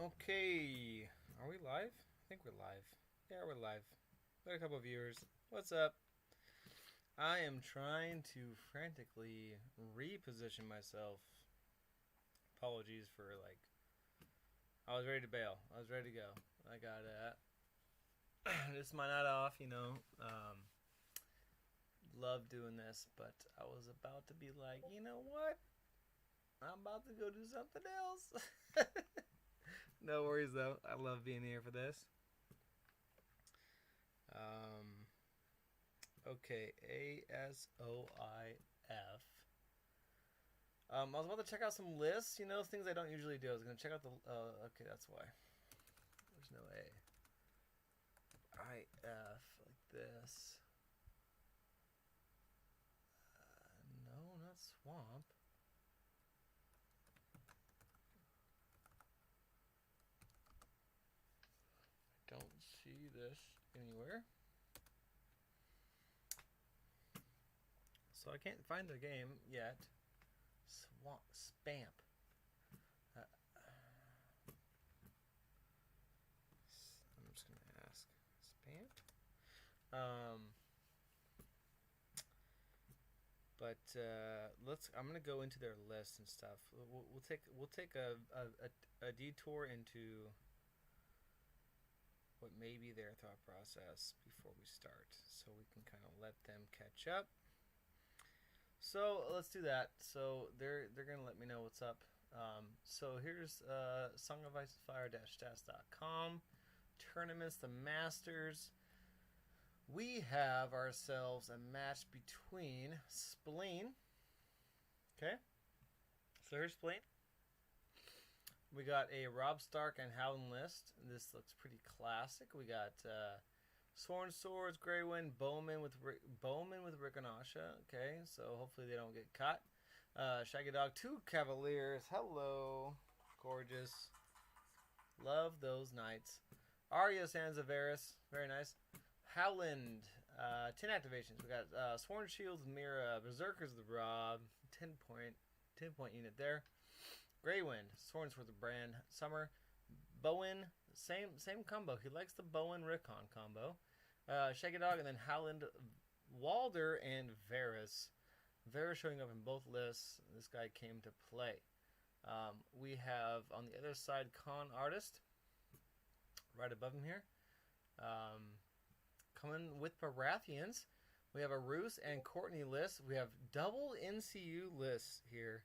Okay, are we live? I think we're live. Yeah, we're live. Got a couple of viewers. What's up? I am trying to frantically reposition myself. Apologies for I was ready to bail. I was ready to go. I got this is my night off. Love doing this, but I was about to be like, you know what? I'm about to go do something else. No worries though. I love being here for this. Um, okay, ASOIF. I was about to check out some lists, things I don't usually do. I was going to check out the. Okay, that's why. There's no A. IF, like this. No, not swamp. I don't see this anywhere. So I can't find the game yet. Swamp, spamp. I'm just gonna ask. Spamp. But I'm gonna go into their list and stuff. We'll take a detour into what may be their thought process before we start, so we can kind of let them catch up. So let's do that. So they're gonna let me know what's up. So here's Song of Ice and Fire-stats.com tournaments, the Masters. We have ourselves a match between Spleen. Okay, so here's Spleen. We got a Rob Stark and Howden list. This looks pretty classic. We got Sworn Swords, Greywind, Bowman with Rick and Asha. Okay, so hopefully they don't get caught. Shaggy Dog, 2 Cavaliers. Hello, gorgeous. Love those knights. Arya Sands of Varys, very nice. Howland, 10 activations. We got Sworn Shields with Mira, Berserkers of the Rob, 10 point unit there. Greywind, Sworn Swords of Bran, Summer, Bowen, same combo. He likes the Bowen Rickon combo. Shaggy Dog, and then Howland, Walder, and Varys. Varys showing up in both lists. This guy came to play. We have on the other side Khanartist, right above him here. Coming with Baratheons, we have a Roose and Courtney list. We have double NCU lists here.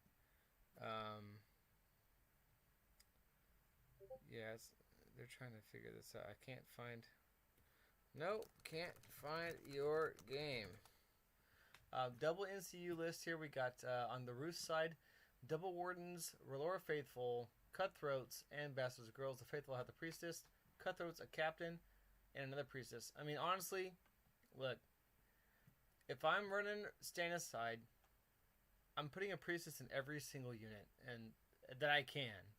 Yes, they're trying to figure this out. I can't find. Nope, can't find your game. Double NCU list here. We got on the Roose side, Double Wardens, R'hllora Faithful, Cutthroats, and Bastards of Girls. The Faithful have the Priestess, Cutthroats a Captain, and another Priestess. I mean, honestly, look, if I'm running Stannis side, I'm putting a Priestess in every single unit, and that I can.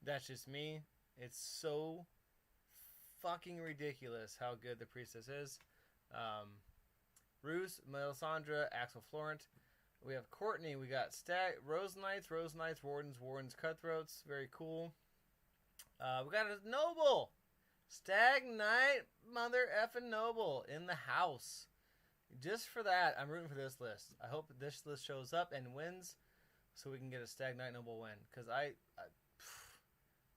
That's just me. It's so fucking ridiculous how good the Priestess is. Roose, Melisandre, Axel Florent. We have Courtney. We got Rose Knights, Wardens, Cutthroats. Very cool. We got a Noble. Stag Knight, mother effing Noble in the house. Just for that, I'm rooting for this list. I hope this list shows up and wins so we can get a Stag Knight Noble win. Because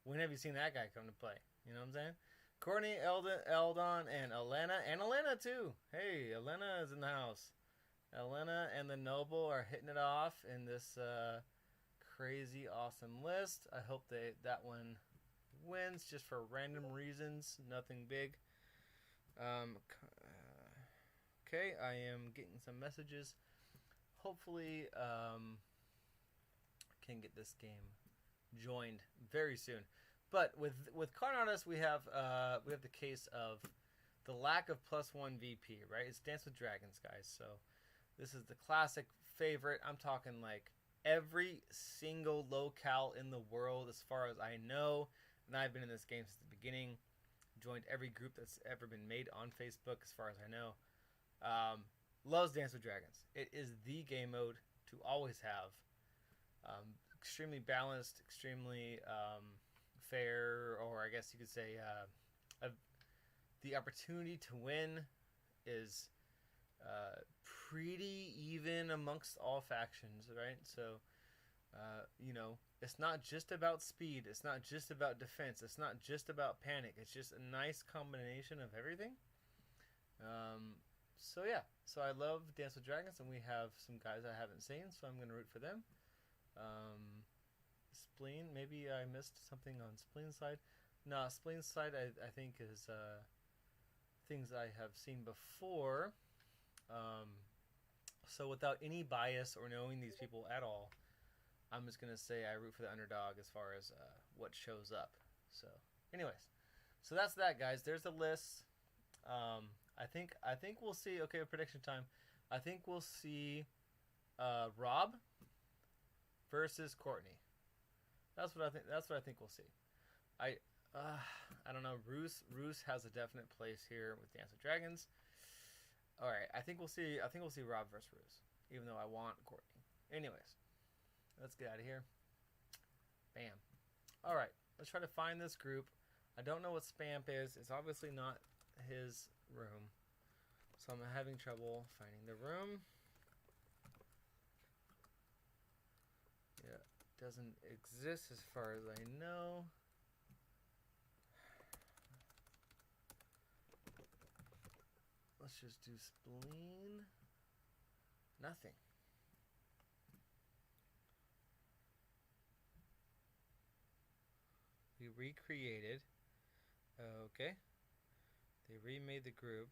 when have you seen that guy come to play? You know what I'm saying? Courtney, Eldon, and Elena. And Elena, too. Hey, Elena is in the house. Elena and the Noble are hitting it off in this crazy, awesome list. I hope that one wins just for random reasons. Nothing big. Okay, I am getting some messages. Hopefully, can get this game joined very soon. But with Khanartist, we have the case of the lack of +1 VP, right? It's Dance with Dragons, guys. So this is the classic favorite. I'm talking like every single locale in the world, as far as I know. And I've been in this game since the beginning. Joined every group that's ever been made on Facebook, as far as I know. Loves Dance with Dragons. It is the game mode to always have. Extremely balanced, extremely fair, or I guess you could say the opportunity to win is pretty even amongst all factions, right? So, you know, it's not just about speed, it's not just about defense, it's not just about panic, it's just a nice combination of everything. So yeah, so I love Dance with Dragons, and we have some guys I haven't seen, so I'm going to root for them. Spleen, maybe I missed something on Spleen's side. No, Spleen's side I think is things I have seen before. So without any bias or knowing these people at all, I'm just going to say I root for the underdog as far as what shows up. So anyways, so that's that, guys. There's the list. I think we'll see. Okay, prediction time. I think we'll see Rob versus Courtney. That's what I think we'll see. I don't know. Roos has a definite place here with Dance with Dragons. All right, I think we'll see Rob versus Roos, even though I want Courtney. Anyways, let's get out of here. Bam. All right, let's try to find this group. I don't know what Spamp is. It's obviously not his room, so I'm having trouble finding the room. Yeah, doesn't exist as far as I know. Let's just do Spleen. Nothing. We recreated. Okay. They remade the group.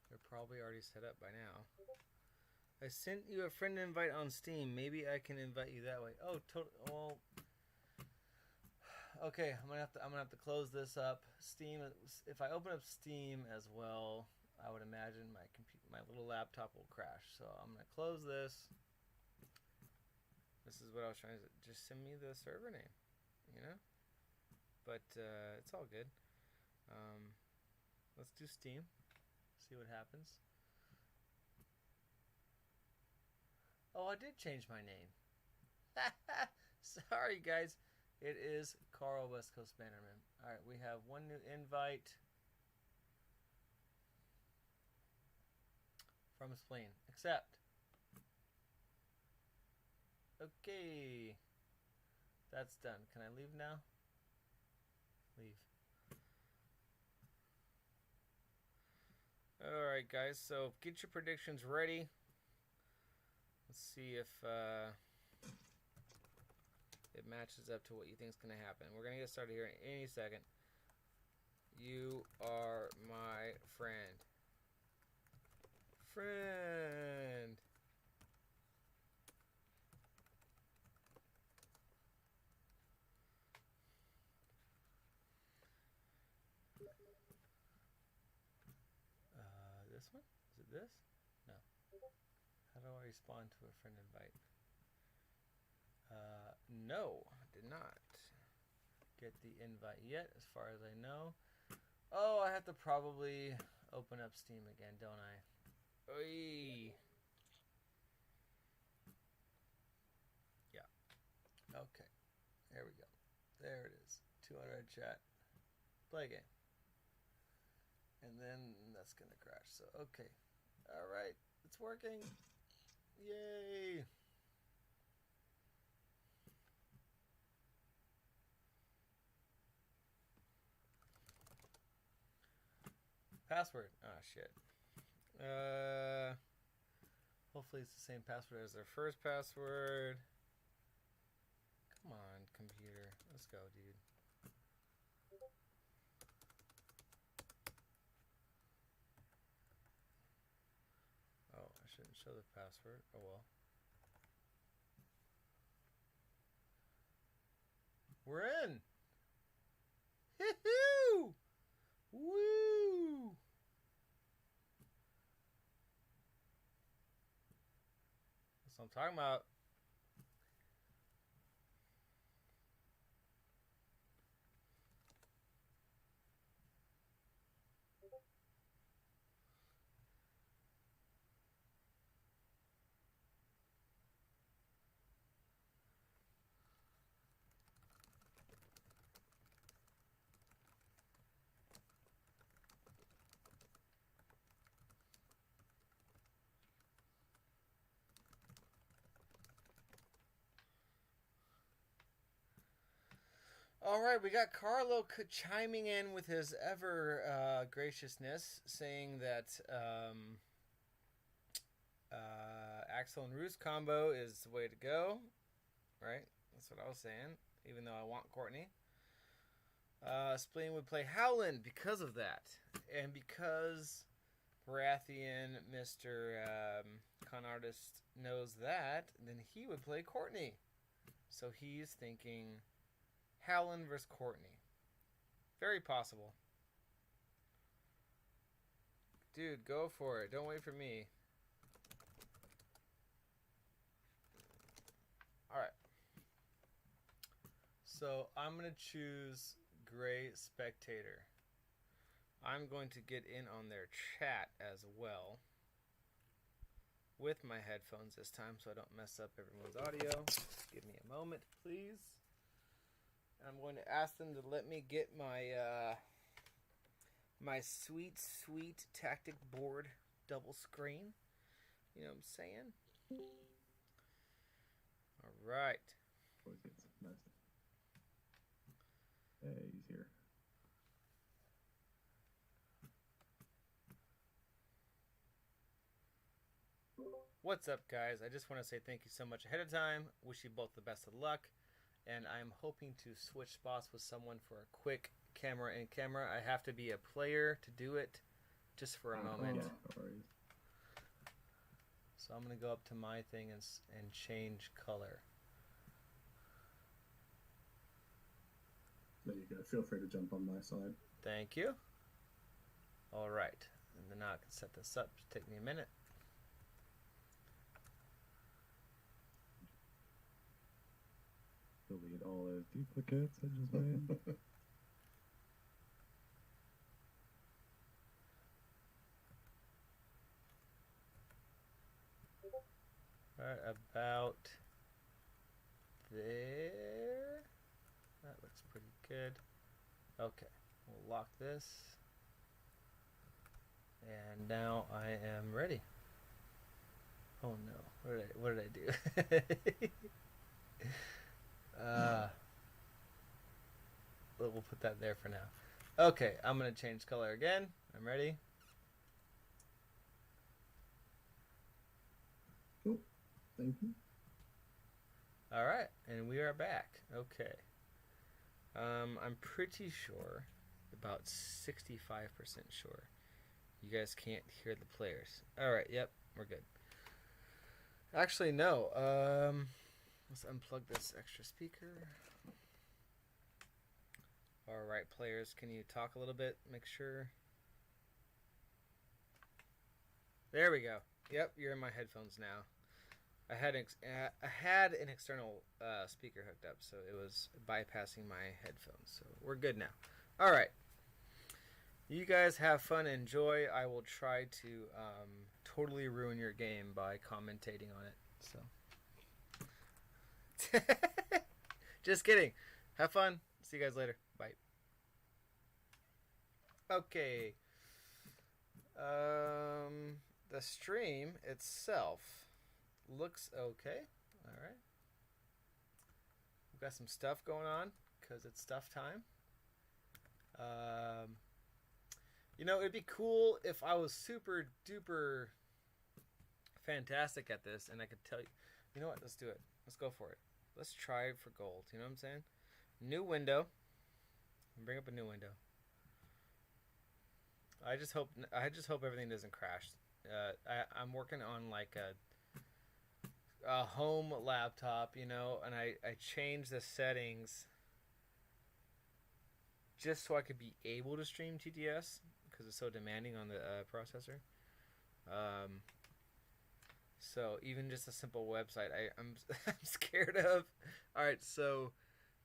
They're probably already set up by now. I sent you a friend invite on Steam. Maybe I can invite you that way. Oh, well. Okay, I'm gonna have to close this up. Steam. If I open up Steam as well, I would imagine my little laptop will crash. So I'm gonna close this. This is what I was trying to just send me the server name, you know. But it's all good. Let's do Steam. See what happens. Oh, I did change my name. Sorry, guys. It is Carl West Coast Bannerman. All right, we have one new invite from Spleen. Accept. Okay. That's done. Can I leave now? Leave. Alright, guys. So get your predictions ready. Let's see if it matches up to what you think is going to happen. We're going to get started here in any second. You are my friend. Friend. This one? Is it this? No. How do I respond to a friend invite? No, did not get the invite yet, as far as I know. Oh, I have to probably open up Steam again, don't I? Oy. Yeah. Okay. There we go. There it is. 200 chat. Play game. And then that's gonna crash. So okay. Alright. It's working. Yay. Password. Oh shit. Hopefully it's the same password as their first password. Come on, computer. Let's go, dude. Oh, I shouldn't show the password. Oh well. We're in. Hoo-hoo! Woo! That's what I'm talking about. All right, we got Carlo chiming in with his ever graciousness, saying that Axel and Roos combo is the way to go. Right? That's what I was saying, even though I want Courtney. Spleen would play Howland because of that. And because Baratheon, Mr. Khanartist, knows that, then he would play Courtney. So he's thinking Howland versus Courtney. Very possible. Dude, go for it. Don't wait for me. Alright. So I'm going to choose Gray Spectator. I'm going to get in on their chat as well with my headphones this time so I don't mess up everyone's audio. Give me a moment, please. I'm going to ask them to let me get my my sweet tactic board double screen. You know what I'm saying? All right. Hey, he's here. What's up, guys? I just want to say thank you so much ahead of time. Wish you both the best of luck. And I'm hoping to switch spots with someone for a quick camera in camera. I have to be a player to do it, just for a moment. Yeah, no worries. So I'm going to go up to my thing and change color. There you go. Feel free to jump on my side. Thank you. All right. And then now I can set this up. Just take me a minute. Delete all those duplicates I just made. Right about there. That looks pretty good. Okay, we'll lock this. And now I am ready. Oh no, what did I do? We'll put that there for now. Okay, I'm gonna change color again. I'm ready. Cool. Thank you. All right, and we are back. Okay. I'm pretty sure, about 65% sure, you guys can't hear the players. All right, yep, we're good. Actually, no. Let's unplug this extra speaker. All right, players, can you talk a little bit? Make sure. There we go. Yep, you're in my headphones now. I had an external speaker hooked up, so it was bypassing my headphones. So we're good now. All right. You guys have fun, enjoy. I will try to totally ruin your game by commentating on it. So, just kidding. Have fun. See you guys later. Bye. Okay. The stream itself looks okay. All right. We've got some stuff going on because it's stuff time. You know, it'd be cool if I was super duper fantastic at this and I could tell you, you know what, let's do it. Let's go for it. Let's try for gold. You know what I'm saying? New window. Bring up a new window. I just hope everything doesn't crash. I'm working on like a home laptop, you know, and I changed the settings just so I could be able to stream TTS because it's so demanding on the processor. So even just a simple website, I'm I'm scared of. All right, so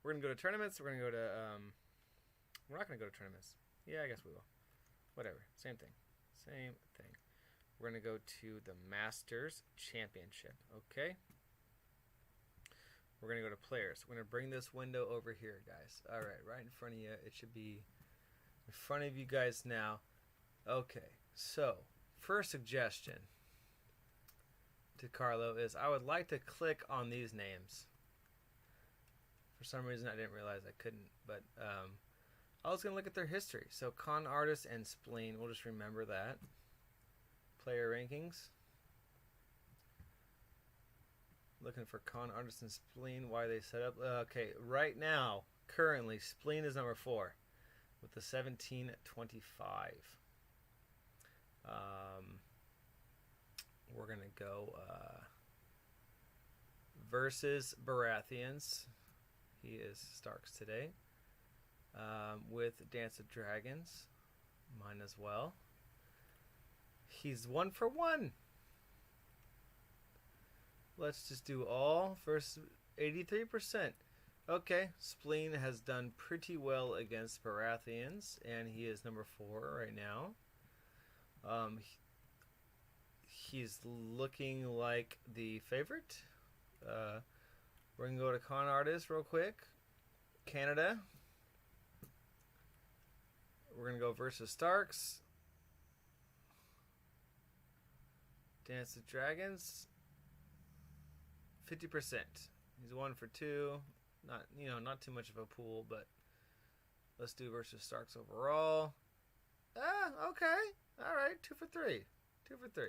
we're gonna go to tournaments. We're gonna go to we're not gonna go to tournaments. Yeah, I guess we will. Whatever, same thing. We're gonna go to the Masters Championship. Okay. We're gonna go to players. We're gonna bring this window over here, guys. All right in front of you. It should be in front of you guys now. Okay. So first suggestion to Carlo is I would like to click on these names. For some reason, I didn't realize I couldn't. But I was going to look at their history. So Khanartist and Spleen. We'll just remember that. Player rankings. Looking for Khanartist and Spleen. Why they set up. Okay, right now, currently, Spleen is number 4 with the 1725. We're going to go versus Baratheons. He is Starks today. With Dance of Dragons. Mine as well. He's 1 for 1. Let's just do all versus 83%. Okay, Spleen has done pretty well against Baratheons, and he is number 4 right now. He's looking like the favorite. We're going to go to Khanartist real quick. Canada. We're going to go versus Starks. Dance of Dragons. 50%. He's 1 for 2. Not too much of a pool, but let's do versus Starks overall. Okay. All right, 2 for 3. 2 for 3.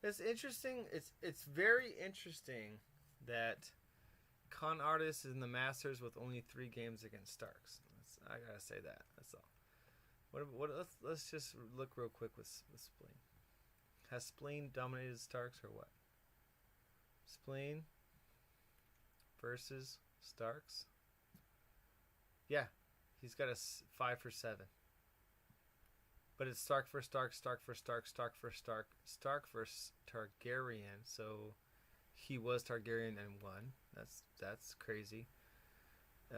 It's interesting. It's very interesting that Khanartist is in the Masters with only 3 games against Starks. I gotta say that. That's all. Let's just look real quick with Spleen. Has Spleen dominated Starks or what? Spleen versus Starks. Yeah, he's got a 5 for 7. But it's Stark for Stark, Stark for Stark, Stark for Stark, Stark versus Targaryen. So he was Targaryen and won. That's crazy. Wait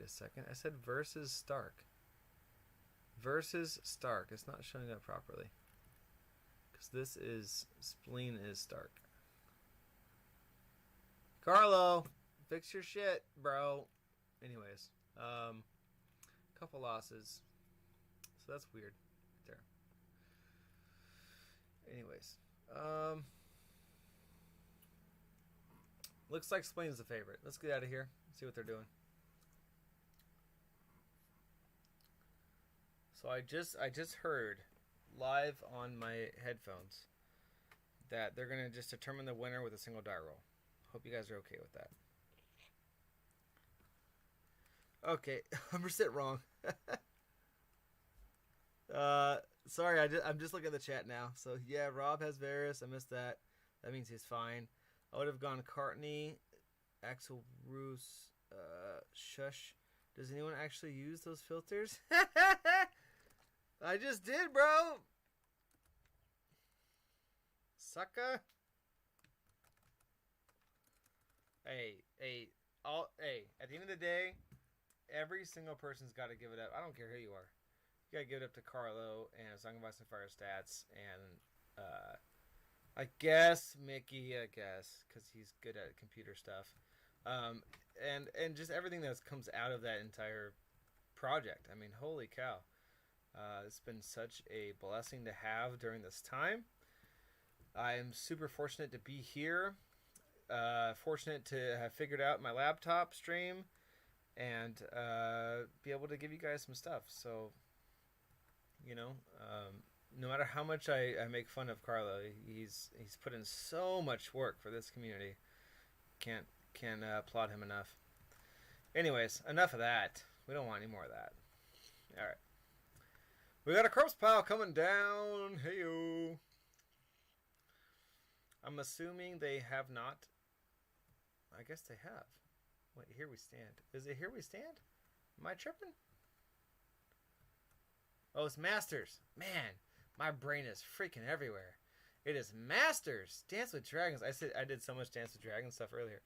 a second. I said versus Stark. Versus Stark. It's not showing up properly. Because this is Spleen is Stark. Carlo, fix your shit, bro. Anyways, couple losses. So that's weird. There. Anyways, looks like Spleen's the favorite. Let's get out of here. See what they're doing. So I just heard live on my headphones that they're gonna just determine the winner with a single die roll. Hope you guys are okay with that. Okay, 100% wrong. Sorry, I'm just looking at the chat now. So yeah, Rob has Varys. I missed that. That means he's fine. I would have gone Courtney, Axel Roos, Shush. Does anyone actually use those filters? I just did, bro. Sucker. Hey, at the end of the day, every single person's got to give it up. I don't care who you are. You got to give it up to Carlo and Song of Ice and Fire Stats and I guess Mickey, because he's good at computer stuff. And just everything that comes out of that entire project. I mean, holy cow. It's been such a blessing to have during this time. I am super fortunate to be here. Fortunate to have figured out my laptop stream and be able to give you guys some stuff. So, no matter how much I make fun of Carlo, he's put in so much work for this community. Can't applaud him enough. Anyways, enough of that. We don't want any more of that. All right. We got a corpse pile coming down. Hey-o. I'm assuming they have not. I guess they have. Wait, here we stand. Is it here we stand? Am I tripping? Oh, it's Masters. Man, my brain is freaking everywhere. It is Masters. Dance with Dragons. I did so much Dance with Dragons stuff earlier.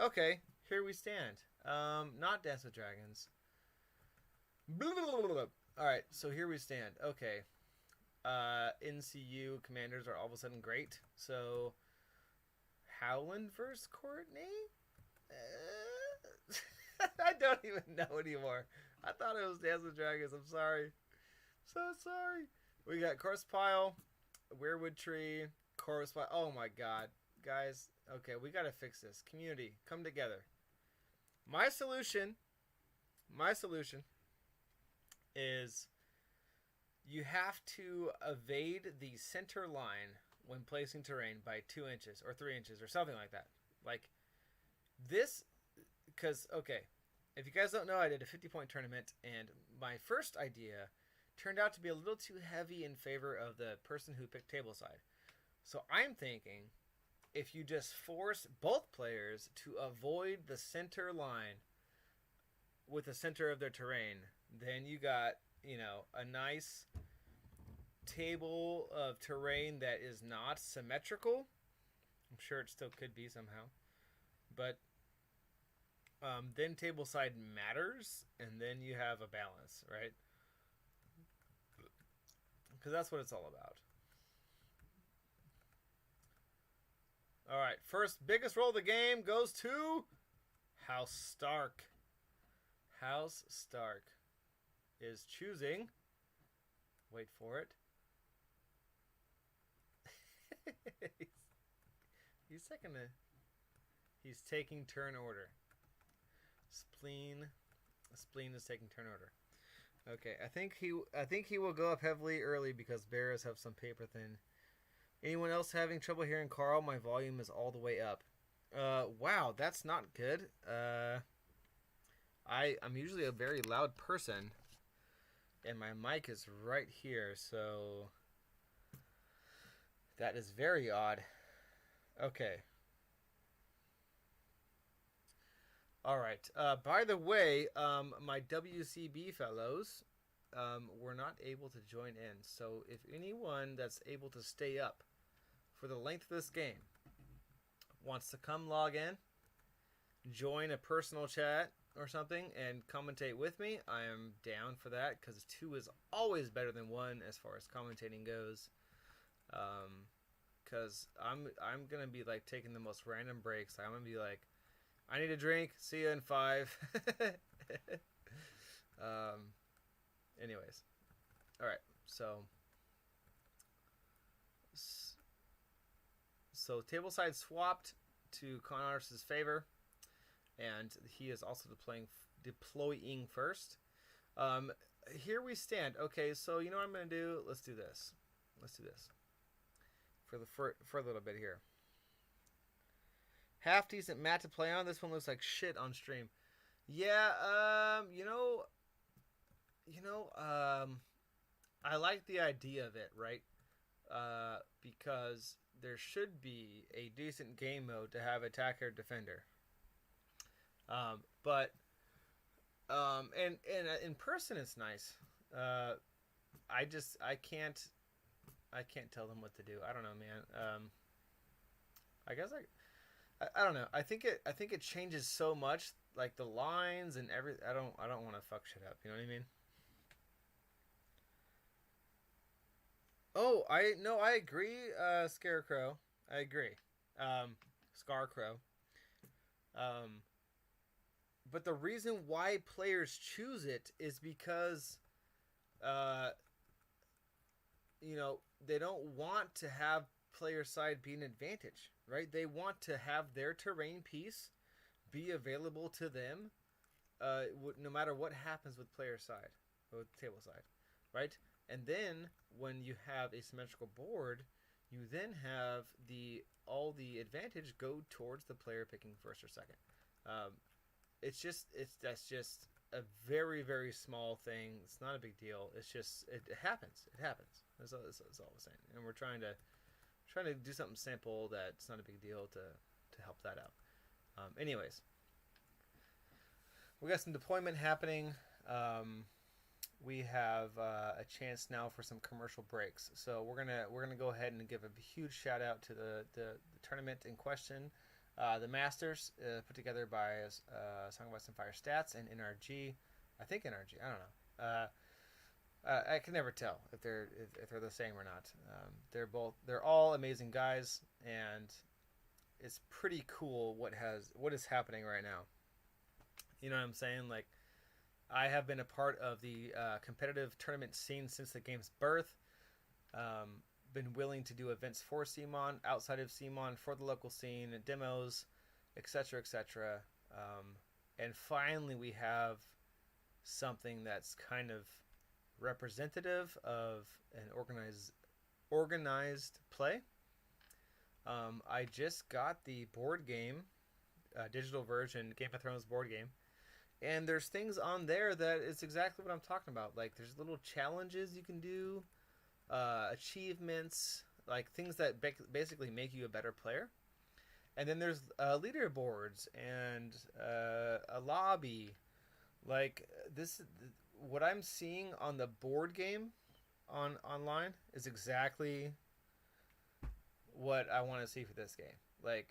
Okay, here we stand. Not Dance with Dragons. Blah, blah, blah, blah. All right, so here we stand. Okay. NCU commanders are all of a sudden great. So, Howland versus Courtney? I don't even know anymore. I thought it was Dance with Dragons. I'm sorry. So sorry. We got Corpse Pile, Weirwood Tree, Corpse Pile. Oh my god. guys. Okay, we gotta fix this. Community, come together. My solution is you have to evade the center line when placing terrain by 2 inches or 3 inches or something like that. Like this, because, okay, if you guys don't know, I did a 50-point tournament, and my first idea turned out to be a little too heavy in favor of the person who picked tableside. So I'm thinking if you just force both players to avoid the center line with the center of their terrain, then you got, a nice table of terrain that is not symmetrical. I'm sure it still could be somehow. But then tableside matters, and then you have a balance, right? Because that's what it's all about. All right, first biggest roll of the game goes to House Stark. House Stark is choosing. Wait for it. He's taking turn order. Spleen is taking turn order. Okay, I think he will go up heavily early because bears have some paper thin. Anyone else having trouble hearing Carl? My volume is all the way up. Wow, that's not good. I'm usually a very loud person, and my mic is right here, so that is very odd. Okay. All right. By the way, my WCB fellows were not able to join in. So if anyone that's able to stay up for the length of this game wants to come log in, join a personal chat or something, and commentate with me, I am down for that because 2 is always better than 1 as far as commentating goes. Because I'm gonna be like taking the most random breaks. I'm gonna be like, I need a drink. See you in 5. Anyways, all right. So tableside swapped to Khanartist's favor, and he is also deploying first. Here we stand. Okay, so you know what I'm gonna do? Let's do this. For a little bit here. Half decent mat to play on. This one looks like shit on stream. Yeah, I like the idea of it, right? Because there should be a decent game mode to have attacker defender. But in person it's nice. I can't tell them what to do. I don't know, man. I guess I don't know. I think it changes so much, like the lines and everything. I don't want to fuck shit up. You know what I mean? Oh, I agree, Scarecrow. I agree. Scarecrow. But the reason why players choose it is because they don't want to have player side be an advantage, right? They want to have their terrain piece be available to them no matter what happens with player side or with table side, right? And then when you have a symmetrical board, you then have all the advantage go towards the player picking first or second. That's just a very, very small thing. It's not a big deal. It's just it happens. That's all I'm saying. And we're trying to do something simple that's not a big deal to help that out. Anyways, we got some deployment happening. We have a chance now for some commercial breaks. So we're gonna go ahead and give a huge shout out to the tournament in question, the Masters, put together by Song of Ice and Fire Stats and NRG. I think NRG. I don't know. I can never tell if they're the same or not. They're all amazing guys, and it's pretty cool what is happening right now. You know what I'm saying? Like, I have been a part of the competitive tournament scene since the game's birth. been willing to do events for CMON, outside of CMON, for the local scene, demos, etc., etc. And finally, we have something that's kind of representative of an organized play. I just got the board game, digital version, Game of Thrones board game, and there's things on there that is exactly what I'm talking about. Like there's little challenges you can do, achievements, like things that basically make you a better player. And then there's leaderboards and a lobby. Like this, what I'm seeing on the board game online is exactly what I want to see for this game. Like,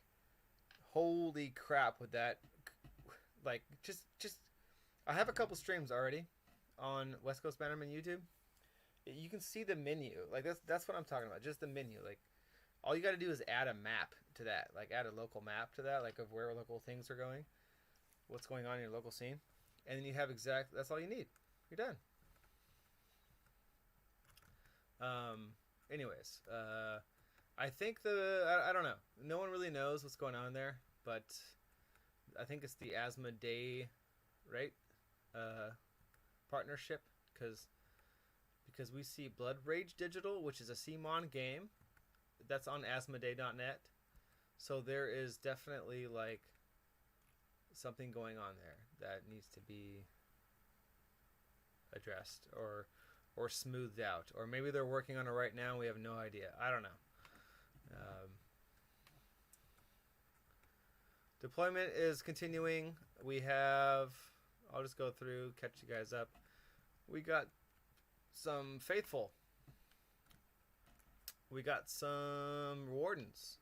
holy crap! With that, like, just I have a couple streams already on West Coast Bannerman YouTube. You can see the menu. Like that's what I'm talking about. Just the menu. Like, all you got to do is add a map to that. Like, add a local map to that. Like, of where local things are going, what's going on in your local scene, and then you have that's all you need. You're done. Anyways, I think I don't know. No one really knows what's going on there, but I think it's the Asmodee, right? Partnership, because we see Blood Rage Digital, which is a CMON game that's on Asmodee.net. So there is definitely like something going on there that needs to be addressed or smoothed out, or maybe they're working on it right now and we have no idea. I don't know. Deployment is continuing. We have, I'll just go through, catch you guys up. We got some Faithful. We got some Wardens.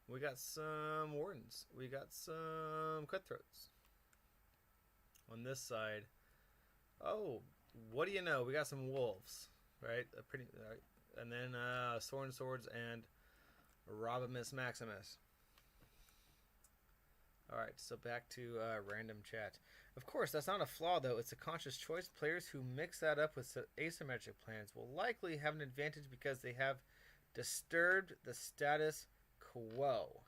We got some Wardens. We got some Cutthroats. On this side, oh, what do you know? We got some Wolves, right? And then Swords and Robimus Maximus. Alright, so back to random chat. Of course, that's not a flaw, though. It's a conscious choice. Players who mix that up with asymmetric plans will likely have an advantage because they have disturbed the status quo.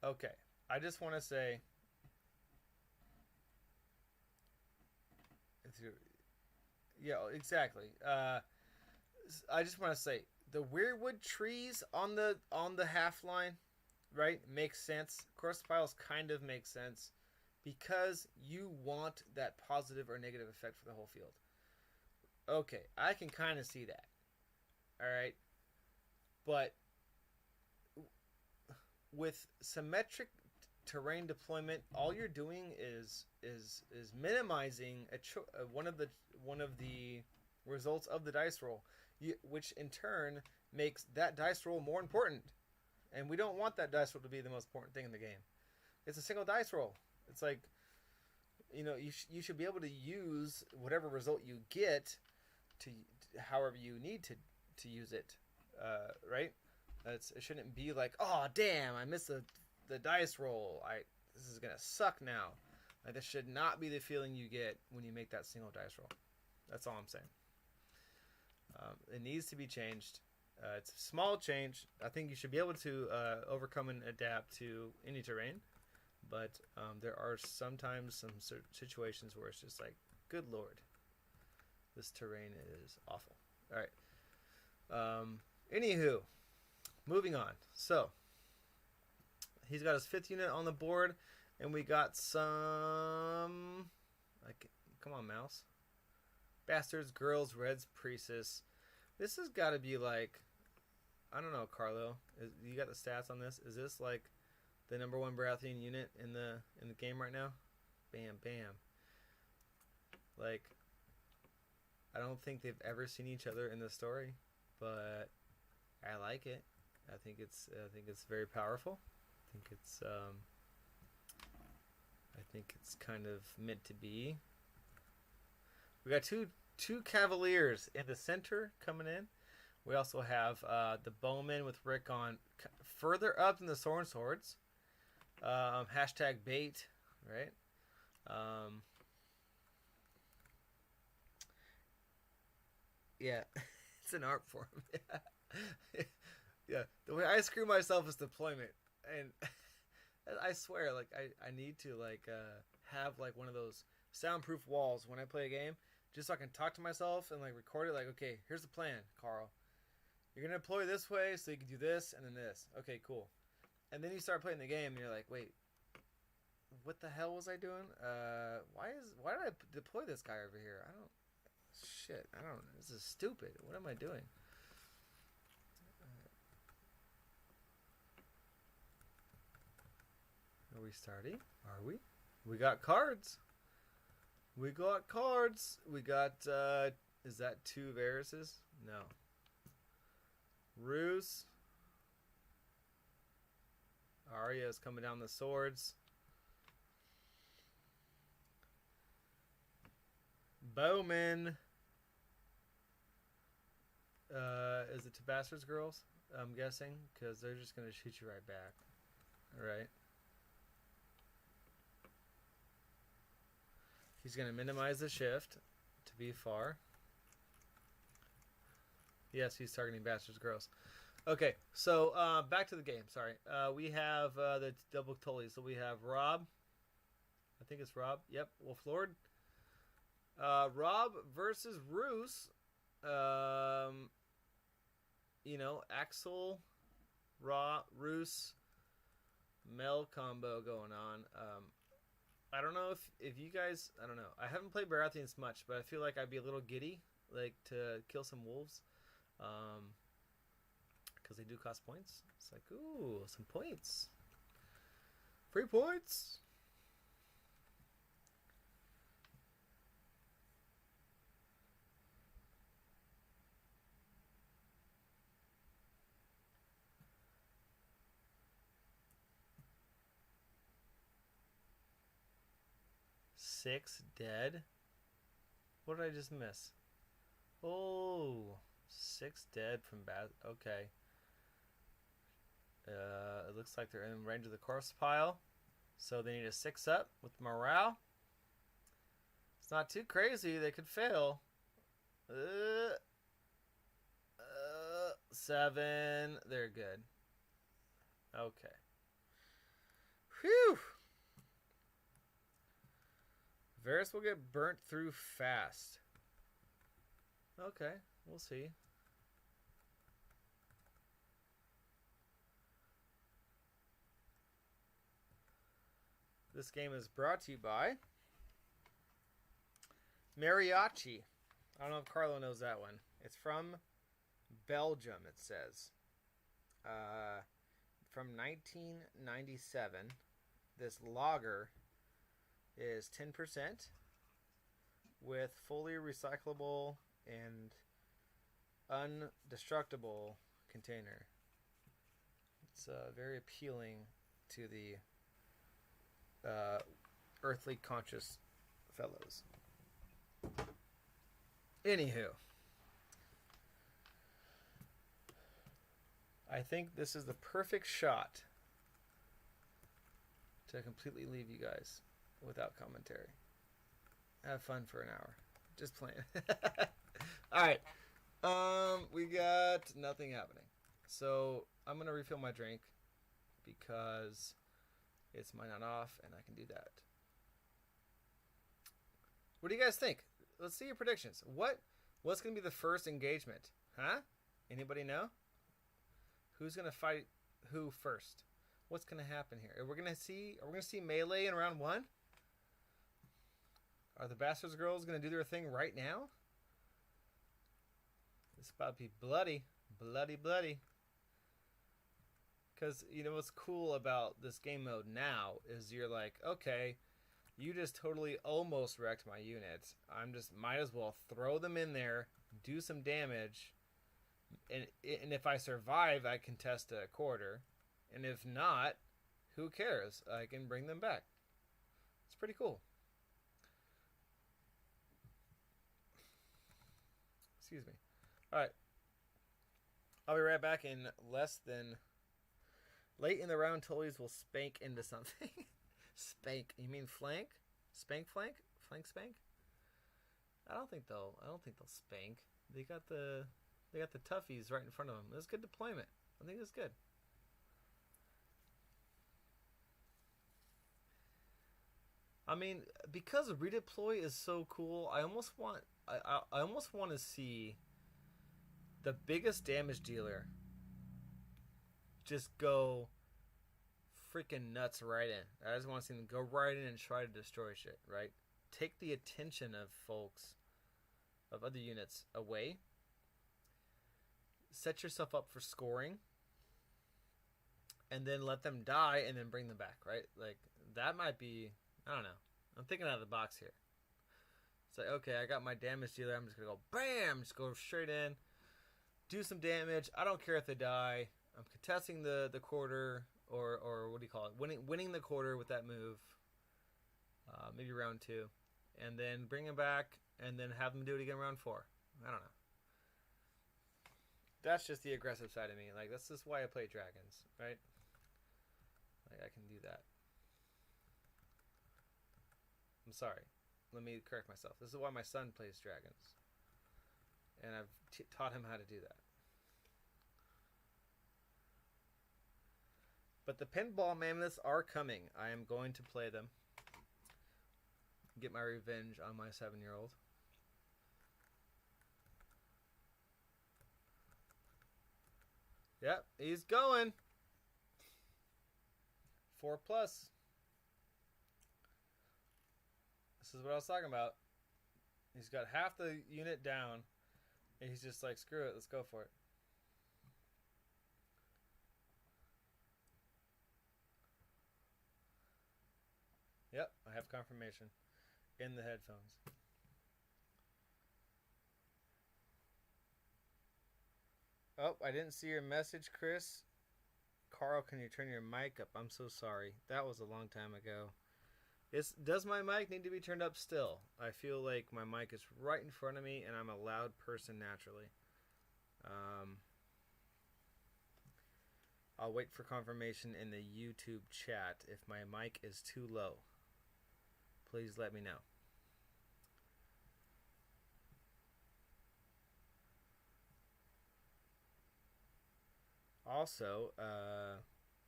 Okay, I just want to say... Yeah, exactly. I just want to say... The weirwood trees on the half line, right, makes sense. Course piles kind of make sense because you want that positive or negative effect for the whole field. Okay, I can kind of see that. All right, but with symmetric terrain deployment, all you're doing is minimizing one of the results of the dice roll. Which in turn makes that dice roll more important. And we don't want that dice roll to be the most important thing in the game. It's a single dice roll. It's like, you should be able to use whatever result you get to however you need to use it, right? It shouldn't be like, oh, damn, I missed the dice roll. This is going to suck now. Like, this should not be the feeling you get when you make that single dice roll. That's all I'm saying. It needs to be changed. It's a small change. I think you should be able to overcome and adapt to any terrain. But there are sometimes some situations where it's just like, good Lord, this terrain is awful. All right. Anywho, moving on. So, he's got his 5th unit on the board. And we got some... come on, mouse. Bastards, Girls, Reds, Priestess. This has got to be like, I don't know, Carlo. You got the stats on this? Is this like the number 1 Baratheon unit in the game right now? Bam, bam. Like, I don't think they've ever seen each other in the story, but I like it. I think it's very powerful. I think it's kind of meant to be. We got two Cavaliers in the center coming in. We also have the Bowman with Rick on further up than the Swords. Hashtag bait, right? Yeah, it's an art form. Yeah. Yeah, the way I screw myself is deployment, and I swear, like I need to have like one of those soundproof walls when I play a game, just so I can talk to myself and like record it. Like, okay, here's the plan, Carl. You're gonna deploy this way so you can do this and then this. Okay, cool. And then you start playing the game and you're like, wait, what the hell was I doing? Why did I deploy this guy over here? I don't. This is stupid. What am I doing? Are we starting? Are we? We got cards. We got cards. We got, is that 2 Varises? No. Ruse. Arya's coming down the swords. Bowman. Is it to Bastards Girls? I'm guessing, because they're just going to shoot you right back. Alright. He's going to minimize the shift to be far. Yes, he's targeting Bastards Girls. Okay, so back to the game. Sorry. We have the double Tullies. So we have Rob. I think it's Rob. Yep, Wolf Lord. Rob versus Roos. You know, Axel, Roos, Mel combo going on. I don't know if you guys, I don't know. I haven't played Baratheons much, but I feel like I'd be a little giddy, like, to kill some wolves. Because they do cost points. It's like, ooh, some points. Free points. Six dead. What did I just miss? Oh, 6 dead from bad. Okay. It looks like they're in range of the corpse pile, so they need a 6 up with morale. It's not too crazy. They could fail. 7. They're good. Okay. Whew. Varys will get burnt through fast. Okay, we'll see. This game is brought to you by Mariachi. I don't know if Carlo knows that one. It's from Belgium, it says. From 1997. This lager is 10% with fully recyclable and undestructible container. It's very appealing to the earthly conscious fellows. Anywho, I think this is the perfect shot to completely leave you guys without commentary. Have fun for an hour. Just playing. Alright. We got nothing happening. So I'm gonna refill my drink because it's mine on off and I can do that. What do you guys think? Let's see your predictions. What's gonna be the first engagement? Huh? Anybody know? Who's gonna fight who first? What's gonna happen here? Are we gonna see melee in round 1? Are the Bastards Girls going to do their thing right now? It's about to be bloody. Bloody, bloody. Because, you know, what's cool about this game mode now is you're like, okay, you just totally almost wrecked my unit. Might as well throw them in there, do some damage, and if I survive, I can test a quarter. And if not, who cares? I can bring them back. It's pretty cool. Excuse me. Alright. I'll be right back in less than... Late in the round, Tullies will spank into something. Spank. You mean flank? Spank flank? Flank spank? I don't think they'll spank. They got the toughies right in front of them. That's good deployment. I think that's good. I mean, because redeploy is so cool, I almost want to see the biggest damage dealer just go freaking nuts right in. I just want to see them go right in and try to destroy shit, right? Take the attention of folks, of other units away. Set yourself up for scoring. And then let them die and then bring them back, right? Like, that might be, I don't know. I'm thinking out of the box here. It's like, okay, I got my damage dealer. I'm just going to go bam, just go straight in, do some damage. I don't care if they die. I'm contesting the quarter, or what do you call it? Winning the quarter with that move. Maybe round 2. And then bring them back and then have them do it again round 4. I don't know. That's just the aggressive side of me. Like, that's just why I play dragons, right? Like, I can do that. I'm sorry. Let me correct myself. This is why my son plays dragons. And I've taught him how to do that. But the pinball mammoths are coming. I am going to play them. Get my revenge on my 7-year-old. Yep, he's going. 4+. This is what I was talking about. He's got half the unit down, and he's just like, screw it, let's go for it. Yep, I have confirmation in the headphones. Oh, I didn't see your message, Chris. Carl, can you turn your mic up? I'm so sorry. That was a long time ago. Does my mic need to be turned up still? I feel like my mic is right in front of me, and I'm a loud person naturally. I'll wait for confirmation in the YouTube chat if my mic is too low. Please let me know. Also,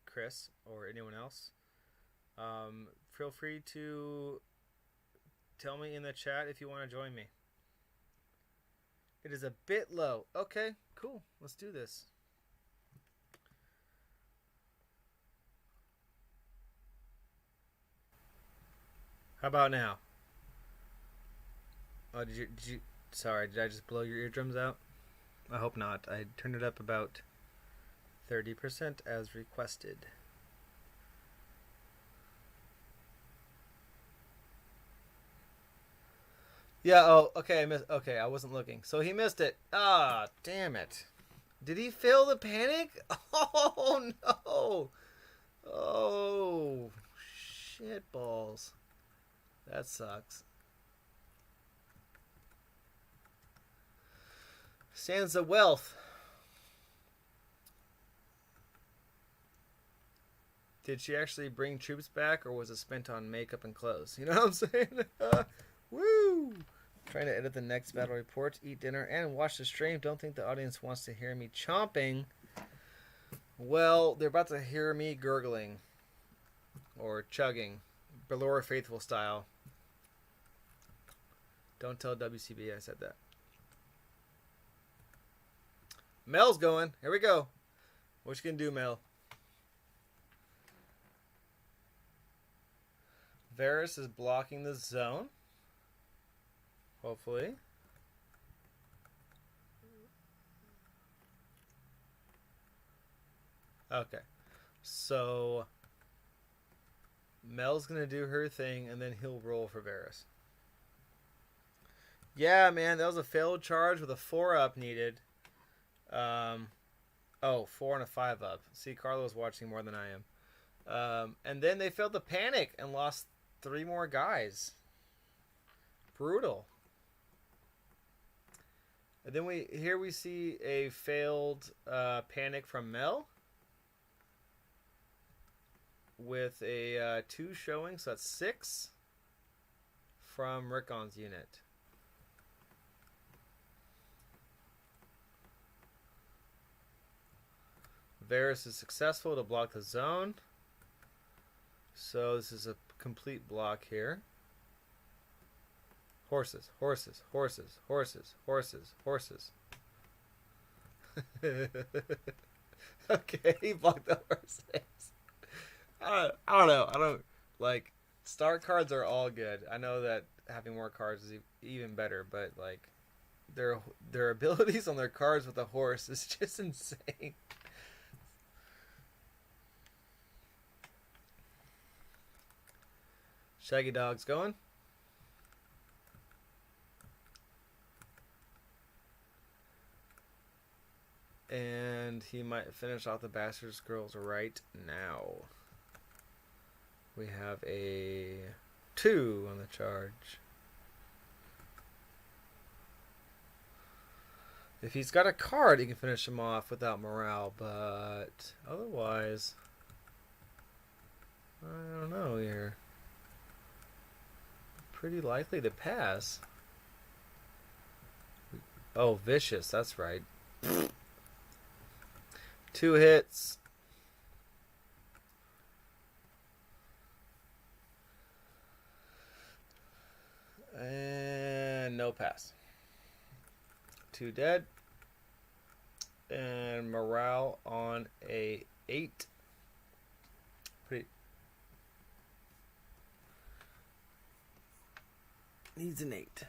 Chris or anyone else, feel free to tell me in the chat if you want to join me. It is a bit low. Okay, cool. Let's do this. How about now? Oh, did you? Sorry, did I just blow your eardrums out? I hope not. I turned it up about 30% as requested. Yeah, oh, okay, I wasn't looking. So he missed it. Ah, damn it. Did he fail the panic? Oh, no. Oh, shit balls. That sucks. Sansa Wealth. Did she actually bring troops back, or was it spent on makeup and clothes? You know what I'm saying? Woo! Trying to edit the next battle report, eat dinner, and watch the stream. Don't think the audience wants to hear me chomping. Well, they're about to hear me gurgling. Or chugging. Belora Faithful style. Don't tell WCB I said that. Mel's going. Here we go. What you gonna do, Mel? Varys is blocking the zone. Hopefully. Okay. So Mel's going to do her thing, and then he'll roll for Varys. Yeah, man, that was a failed charge with a 4-up needed. 4 and a 5-up. See, Carlo's watching more than I am. And then they failed the panic and lost 3 more guys. Brutal. And then we see a failed panic from Mel. With a 2 showing, so that's 6 from Rickon's unit. Varus is successful to block the zone. So this is a complete block here. Horses, horses, horses, horses, horses, horses. Okay, he blocked the horses. I don't know. I don't like star cards are all good. I know that having more cards is even better, but like their abilities on their cards with a horse is just insane. Shaggy Dog's going. And he might finish off the Bastard's Girls right now. We have a 2 on the charge. If he's got a card, he can finish him off without morale, but otherwise, I don't know here. Pretty likely to pass. Oh, vicious, that's right. 2 hits. And no pass. 2 dead. And morale on a 8. Pretty. Needs an 8.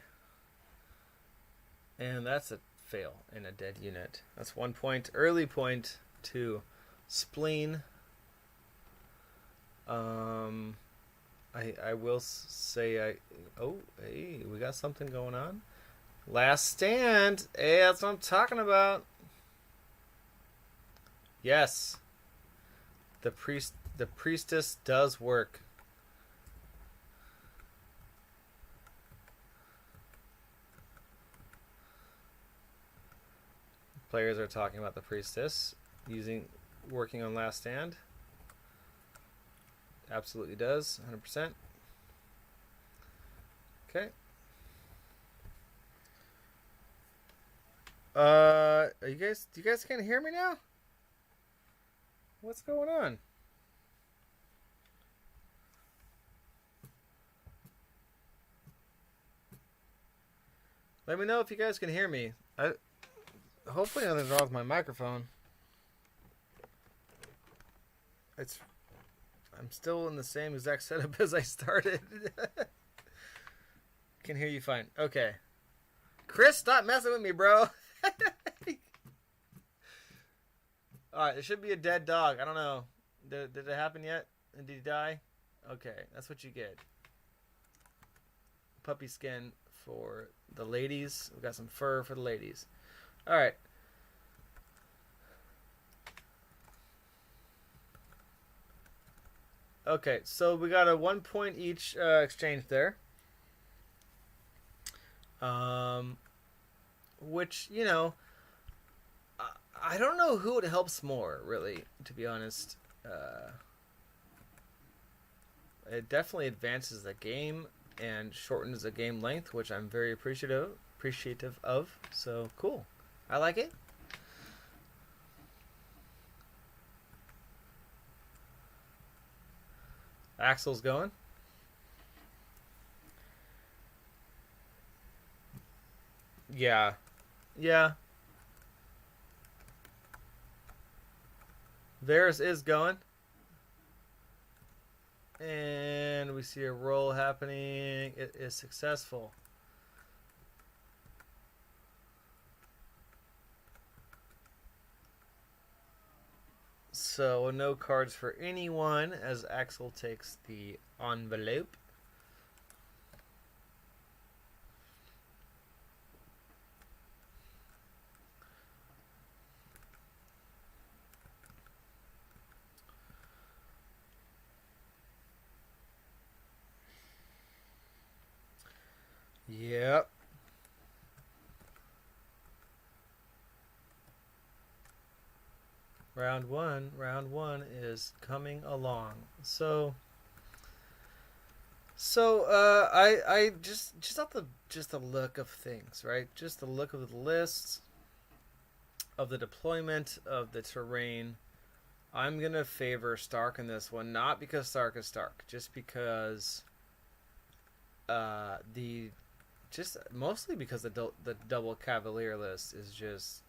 And that's a fail in a dead unit. That's 1 point. Early point to Spleen. I will say oh, hey, we got something going on. Last stand. Hey, that's what I'm talking about. Yes. The priestess does work. Players are talking about the priestess working on last stand. Absolutely does, 100%. Okay. Do you guys can't hear me now? What's going on? Let me know if you guys can hear me. Hopefully nothing's wrong with my microphone. I'm still in the same exact setup as I started. Can hear you fine. Okay. Chris, stop messing with me, bro. Alright, there should be a dead dog. I don't know. Did it happen yet? And did he die? Okay, that's what you get. Puppy skin for the ladies. We got some fur for the ladies. Alright. Okay, so we got a 1 point each exchange there. Which, you know, I don't know who it helps more, really, to be honest. It definitely advances the game and shortens the game length, which I'm very appreciative of. So, cool. I like it. Axel's going. Yeah. Yeah. Varus is going. And we see a roll happening. It is successful. So no cards for anyone as Axel takes the envelope. Yep. Round one is coming along. So I just off the look of things, right? Just the look of the lists, of the deployment of the terrain. I'm gonna favor Stark in this one, not because Stark is Stark, just because the just mostly because the double Cavalier list is just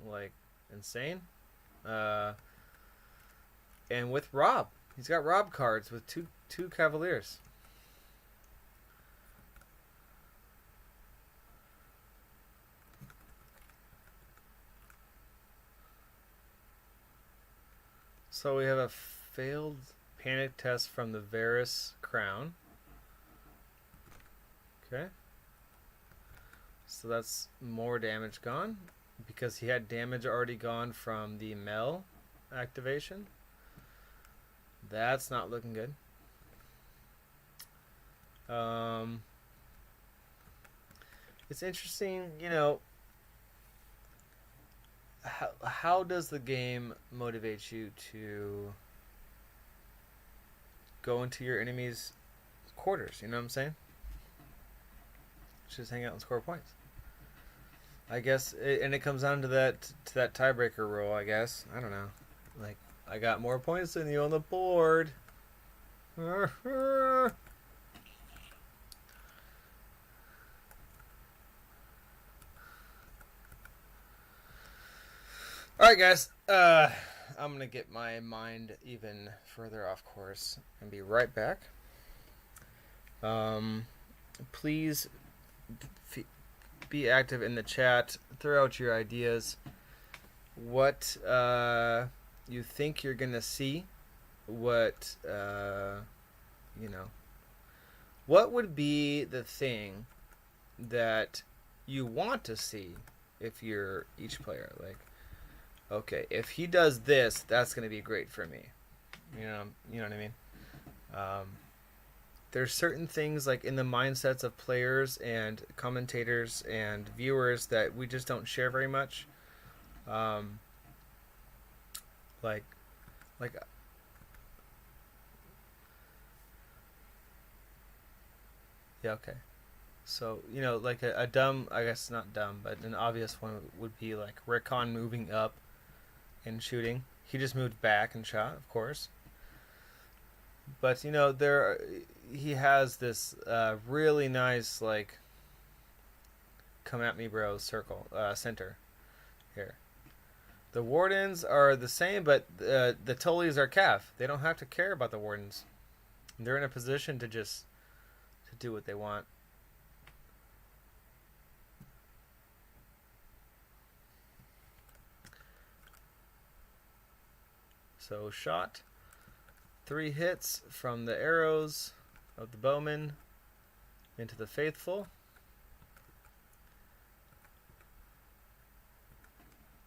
like insane. Uh, and with Rob, he's got Rob cards with two Cavaliers. So we have a failed panic test from the Varus Crown. Okay. So that's more damage gone because he had damage already gone from the Mel activation. That's not looking good. It's interesting, how does the game motivate you to go into your enemy's quarters? You know what I'm saying? Just hang out and score points. I guess, and it comes down to that tiebreaker rule. I guess I don't know. Like I got more points than you on the board. All right, guys. I'm gonna get my mind even further off course and be right back. Please be active in the chat. Throw out your ideas. What you think you're gonna see? What What would be the thing that you want to see if you're each player? Like, okay, if he does this, that's gonna be great for me. You know what I mean. There's certain things like in the mindsets of players and commentators and viewers that we just don't share very much. Um, like, like, yeah, okay. So like a dumb, I guess not dumb, but an obvious one would be like Rickon moving up and shooting. He just moved back and shot, of course. But he has this really nice like come at me, bro circle center here. The Wardens are the same, but the Tullys are Cav. They don't have to care about the Wardens. They're in a position to just to do what they want. So shot. 3 hits from the arrows of the bowman into the faithful.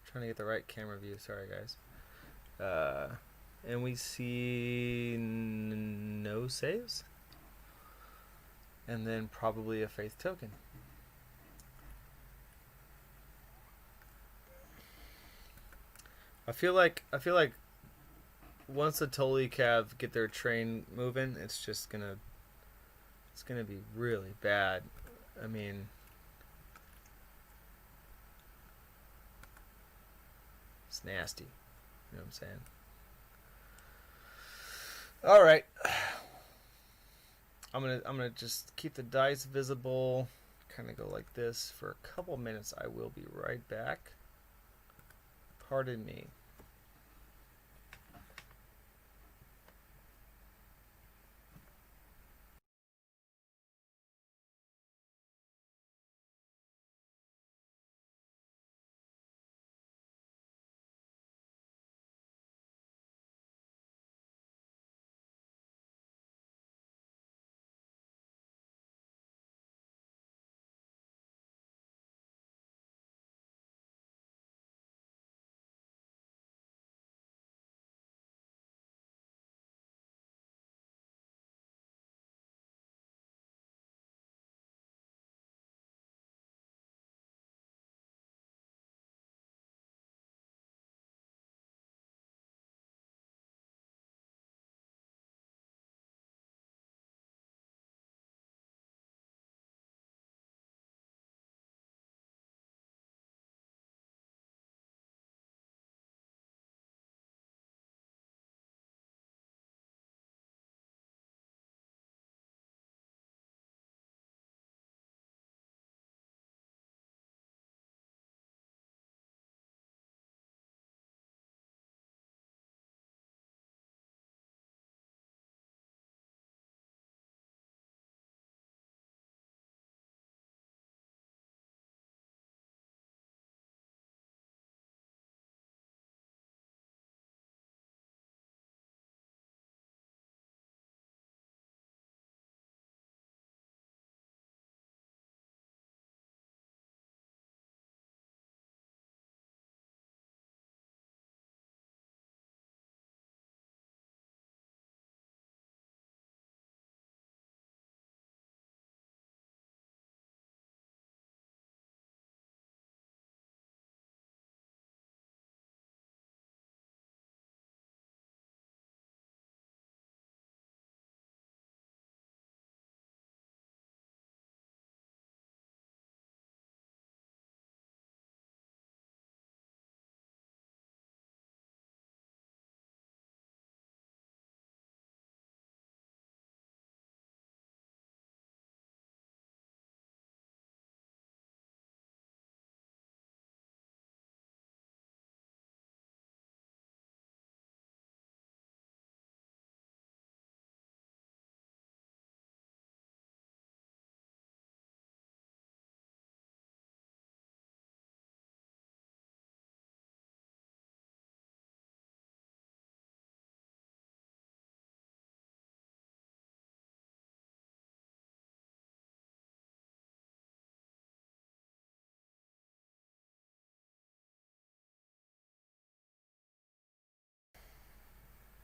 Trying to get the right camera view. Sorry, guys. And we see no saves. And then probably a faith token. I feel like once the Tully Cav get their train moving, it's gonna be really bad. I mean, it's nasty. You know what I'm saying? All right. I'm gonna just keep the dice visible. Kind of go like this for a couple minutes. I will be right back. Pardon me.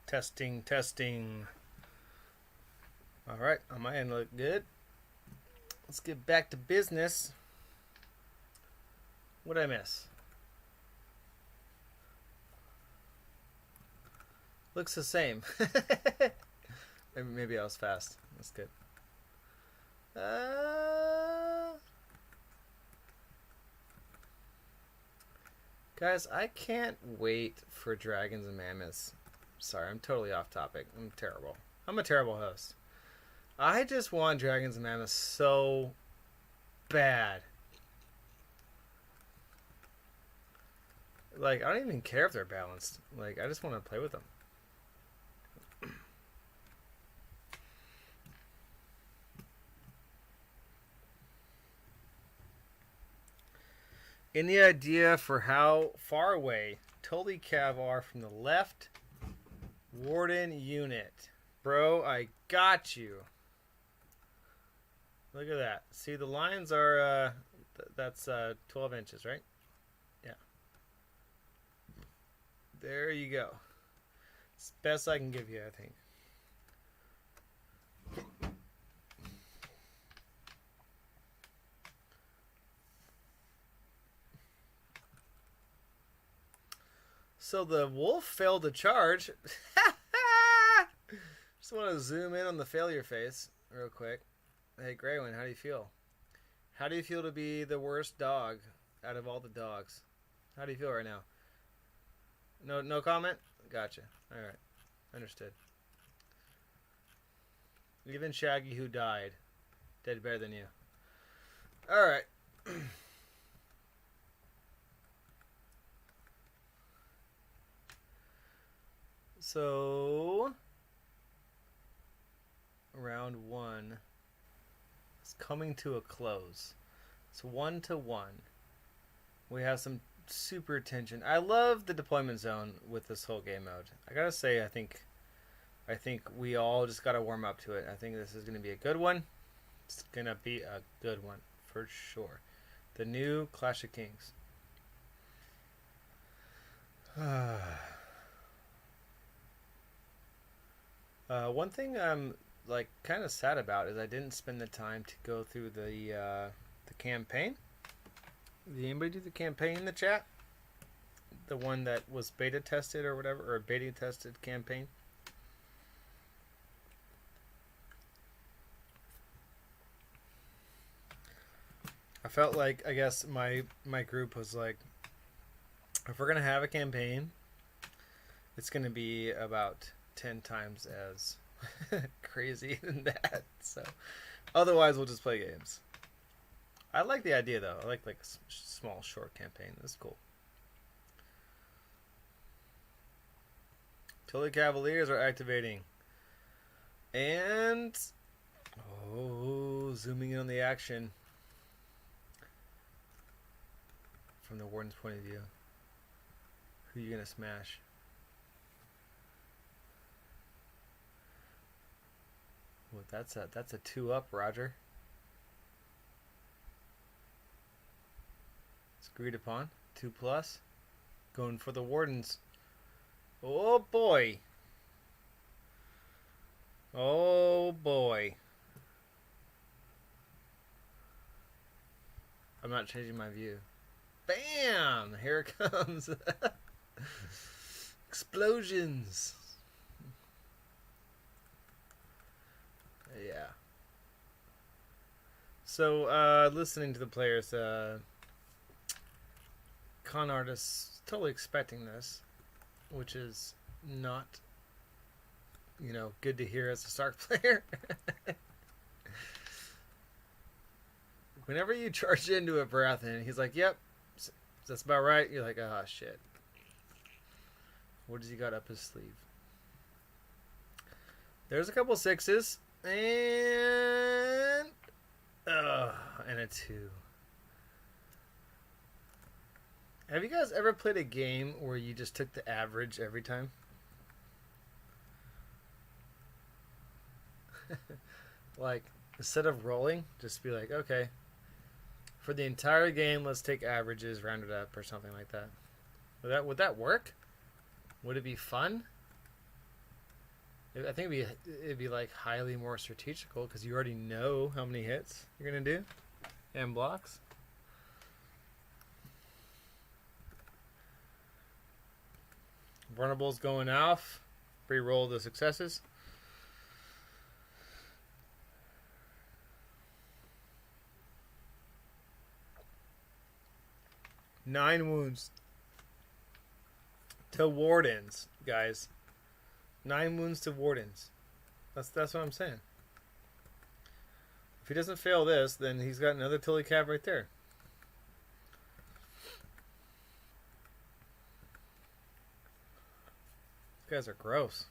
Testing, testing. Alright, on my end look good. Let's get back to business. What did I miss? Looks the same. Maybe I was fast. That's good. Guys, I can't wait for Dragons and Mammoths. Sorry, I'm totally off topic. I'm terrible. I'm a terrible host. I just want Dragons and Mammoths so bad. Like, I don't even care if they're balanced. Like, I just want to play with them. Any idea for how far away Tully Cav are from the left Warden unit? Bro, I got you. Look at that. See, the lines are, that's 12 inches, right? Yeah. There you go. It's the best I can give you, I think. So the wolf failed to charge. Just want to zoom in on the failure face real quick. Hey, Graywin, how do you feel? How do you feel to be the worst dog out of all the dogs? How do you feel right now? No comment? Gotcha. All right. Understood. Even Shaggy, who died, did better than you. All right. So, round one is coming to a close. It's 1-1. We have some super tension. I love the deployment zone with this whole game mode. I gotta say, I think we all just gotta warm up to it. I think this is gonna be a good one. It's gonna be a good one for sure. The new Clash of Kings. One thing I'm like kind of sad about is I didn't spend the time to go through the campaign. Did anybody do the campaign in the chat? The one that was beta tested or whatever, or a beta tested campaign. I felt like, I guess my group was like, if we're gonna have a campaign, it's gonna be about 10 times as crazy than that. So otherwise we'll just play games. I like the idea though. I like a small short campaign. That's cool. Tully Cavaliers are activating. And zooming in on the action from the Warden's point of view. Who are you gonna smash? Well, that's a 2-up, Roger. It's agreed upon. 2+. Going for the Wardens. Oh boy. Oh boy. I'm not changing my view. Bam! Here it comes. Explosions. Yeah. So, listening to the players, Khanartist totally expecting this, which is not, good to hear as a Stark player. Whenever you charge into a Baratheon, he's like, yep, that's about right. You're like, ah, shit. What does he got up his sleeve? There's a couple 6s. And a 2. Have you guys ever played a game where you just took the average every time? Like, instead of rolling, just be like, okay, for the entire game, let's take averages, round it up, or something like that. Would that work? Would it be fun? I think it'd be like highly more strategical because you already know how many hits you're gonna do and blocks. Vulnerables going off. Re-roll the successes. Nine wounds to wardens, guys. 9 wounds to wardens. That's what I'm saying. If he doesn't fail this, then he's got another Tilly Cab right there. These guys are gross.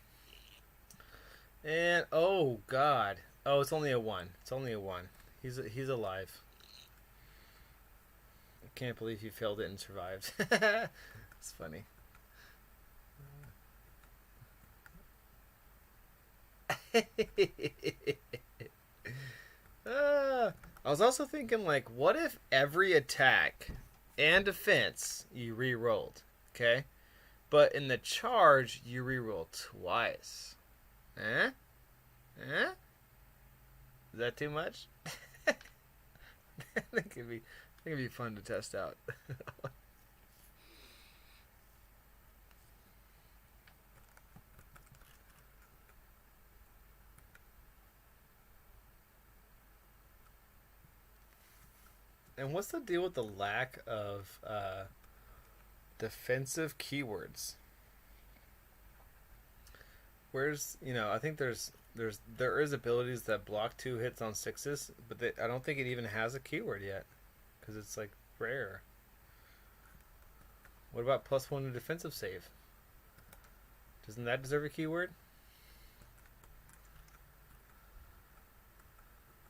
And oh god. Oh, it's only a 1. It's only a 1. He's alive. I can't believe he failed it and survived. It's funny. I was also thinking, like, what if every attack and defense you re-rolled, okay? But in the charge, you re-roll twice. Eh? Eh? Is that too much? I think it'd be fun to test out. And what's the deal with the lack of defensive keywords? Where's, I think there is abilities that block 2 hits on 6s, but I don't think it even has a keyword yet because it's like rare. What about +1 to defensive save? Doesn't that deserve a keyword?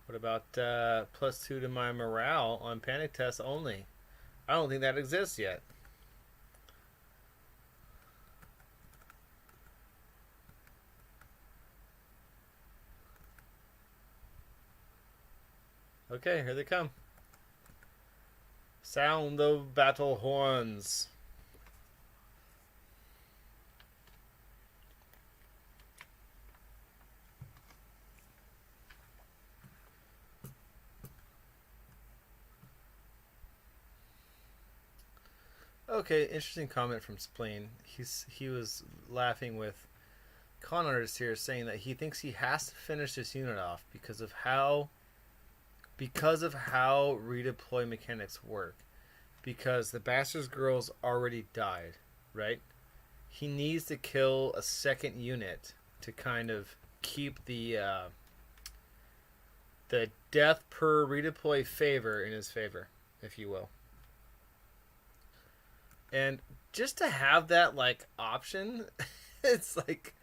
What about +2 to my morale on panic tests only? I don't think that exists yet. Okay, here they come. Sound of battle horns. Okay, interesting comment from Spleen. He was laughing with Khanartist here, saying that he thinks he has to finish this unit off because of how redeploy mechanics work. Because the Bastard's Girls already died, right? He needs to kill a second unit to kind of keep the death per redeploy favor in his favor, if you will. And just to have that like option, it's like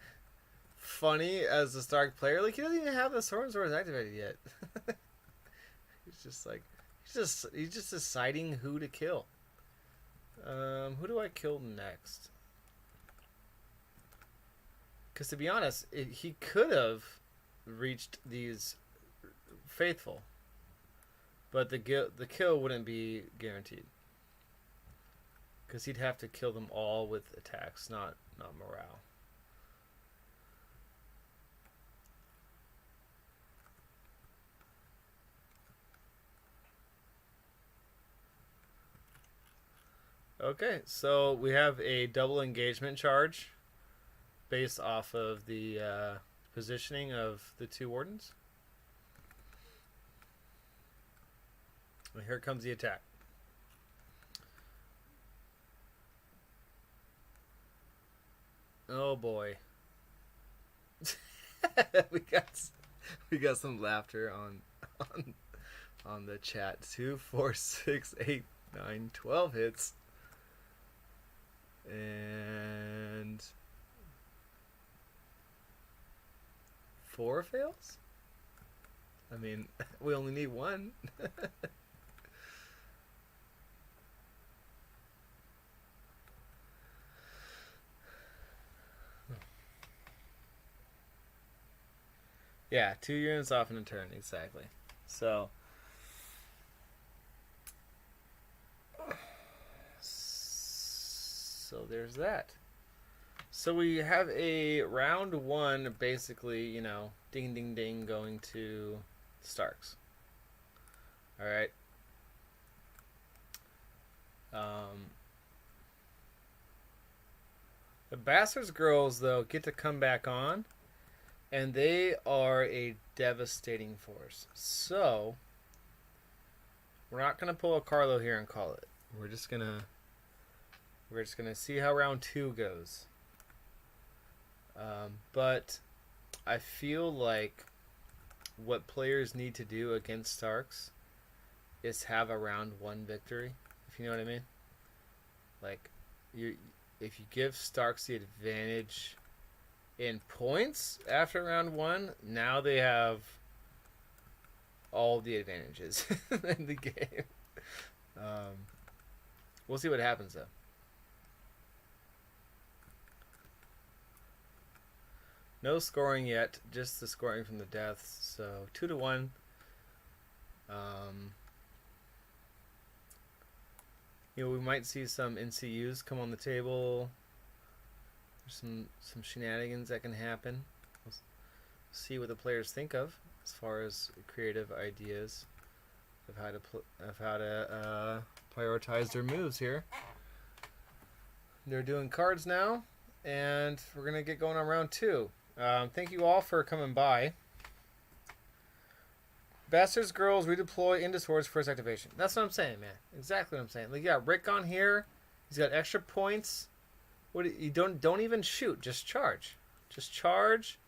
funny as a Stark player. Like, he doesn't even have the Swords activated yet. He's just like he's just deciding who to kill. Who do I kill next? Because to be honest, he could have reached these faithful, but the kill wouldn't be guaranteed. Because he'd have to kill them all with attacks, not morale. Okay, so we have a double engagement charge based off of the positioning of the 2 wardens. And here comes the attack. Oh boy. we got some laughter on the chat. 2, 4, 6, 8, 9, 12 hits. And 4 fails? I mean, we only need 1. Yeah, 2 units off in a turn, exactly. So there's that. So we have a round one, basically, you know, ding ding ding, going to Starks. All right. The Bastards girls, though, get to come back on, and they are a devastating force. So we're not gonna pull a Carlo here and call it. We're just gonna see how round two goes. But I feel like what players need to do against Starks is have a round one victory, if you know what I mean. Like, if you give Starks the advantage in points after round one, now they have all the advantages in the game. We'll see what happens though. No scoring yet, just the scoring from the deaths. So 2-1. You know, we might see some NCUs come on the table. There's some shenanigans that can happen. We'll see what the players think of as far as creative ideas of how to prioritize their moves here. They're doing cards now, and we're gonna get going on round two. Thank you all for coming by. Bastards girls redeploy into swords first activation. That's what I'm saying, man. Exactly what I'm saying. Like, you got Rick on here. He's got extra points. What you don't even shoot. Just charge. Just charge.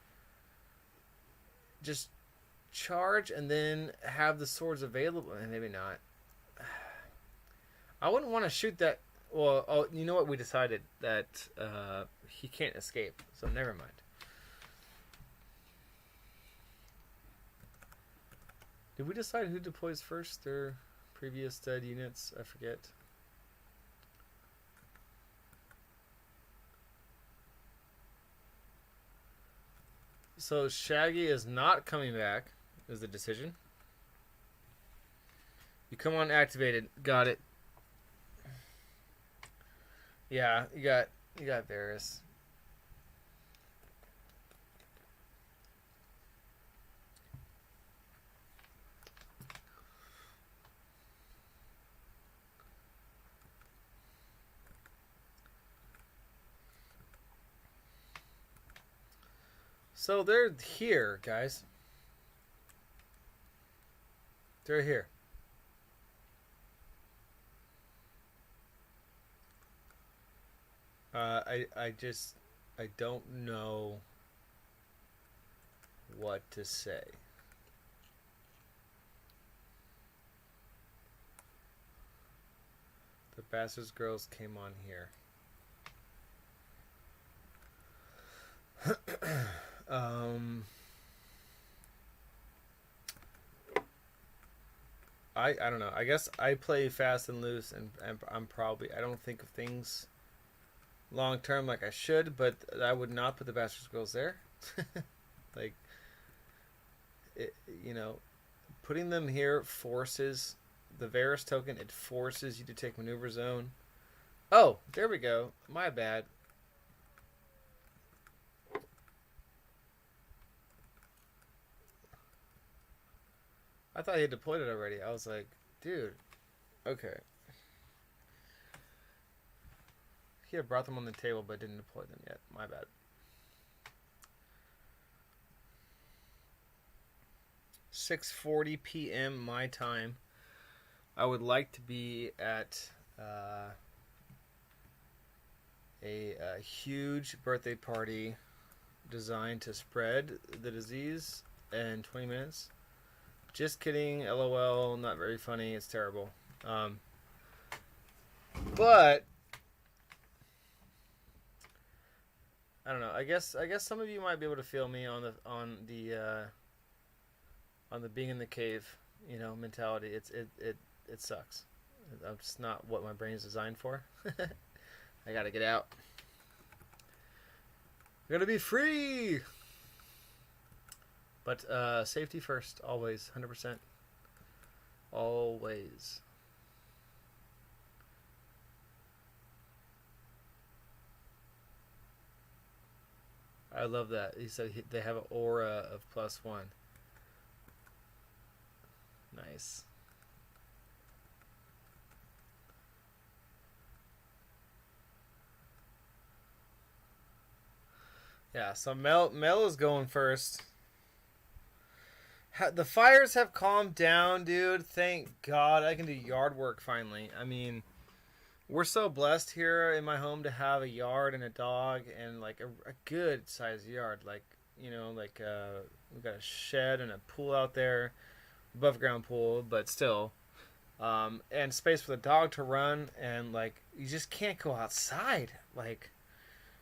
Just charge, and then have the swords available. And maybe not. I wouldn't want to shoot that. Well, oh, you know what? We decided that he can't escape. So never mind. Did we decide who deploys first? Their previous dead units? I forget. So Shaggy is not coming back, is the decision. You come on activated. Got it. Yeah, you got Varys. So they're here, guys. They're here. I don't know what to say. The Bastards girls came on here. I don't know. I guess I play fast and loose, and I'm probably, I don't think of things long term like I should, but I would not put the Bastards girls there. Like, you know, putting them here forces the Varys token. It forces you to take maneuver zone. Oh, there we go. My bad. I thought he had deployed it already. I was like, dude, okay. He had brought them on the table but didn't deploy them yet. My bad. 6:40 p.m. my time. I would like to be at a huge birthday party designed to spread the disease in 20 minutes. Just kidding, LOL, not very funny, it's terrible. But I don't know. I guess some of you might be able to feel me on the being in the cave, you know, mentality. It sucks. It's not what my brain is designed for. I gotta get out. I gotta be free. But safety first, always, 100%. Always. I love that. He said they have an aura of +1. Nice. Yeah, so Mel is going first. The fires have calmed down, dude. Thank God I can do yard work finally. I mean, we're so blessed here in my home to have a yard and a dog and like a good sized yard. Like, we've got a shed and a pool out there, above ground pool, but still. And space for the dog to run, and like you just can't go outside. Like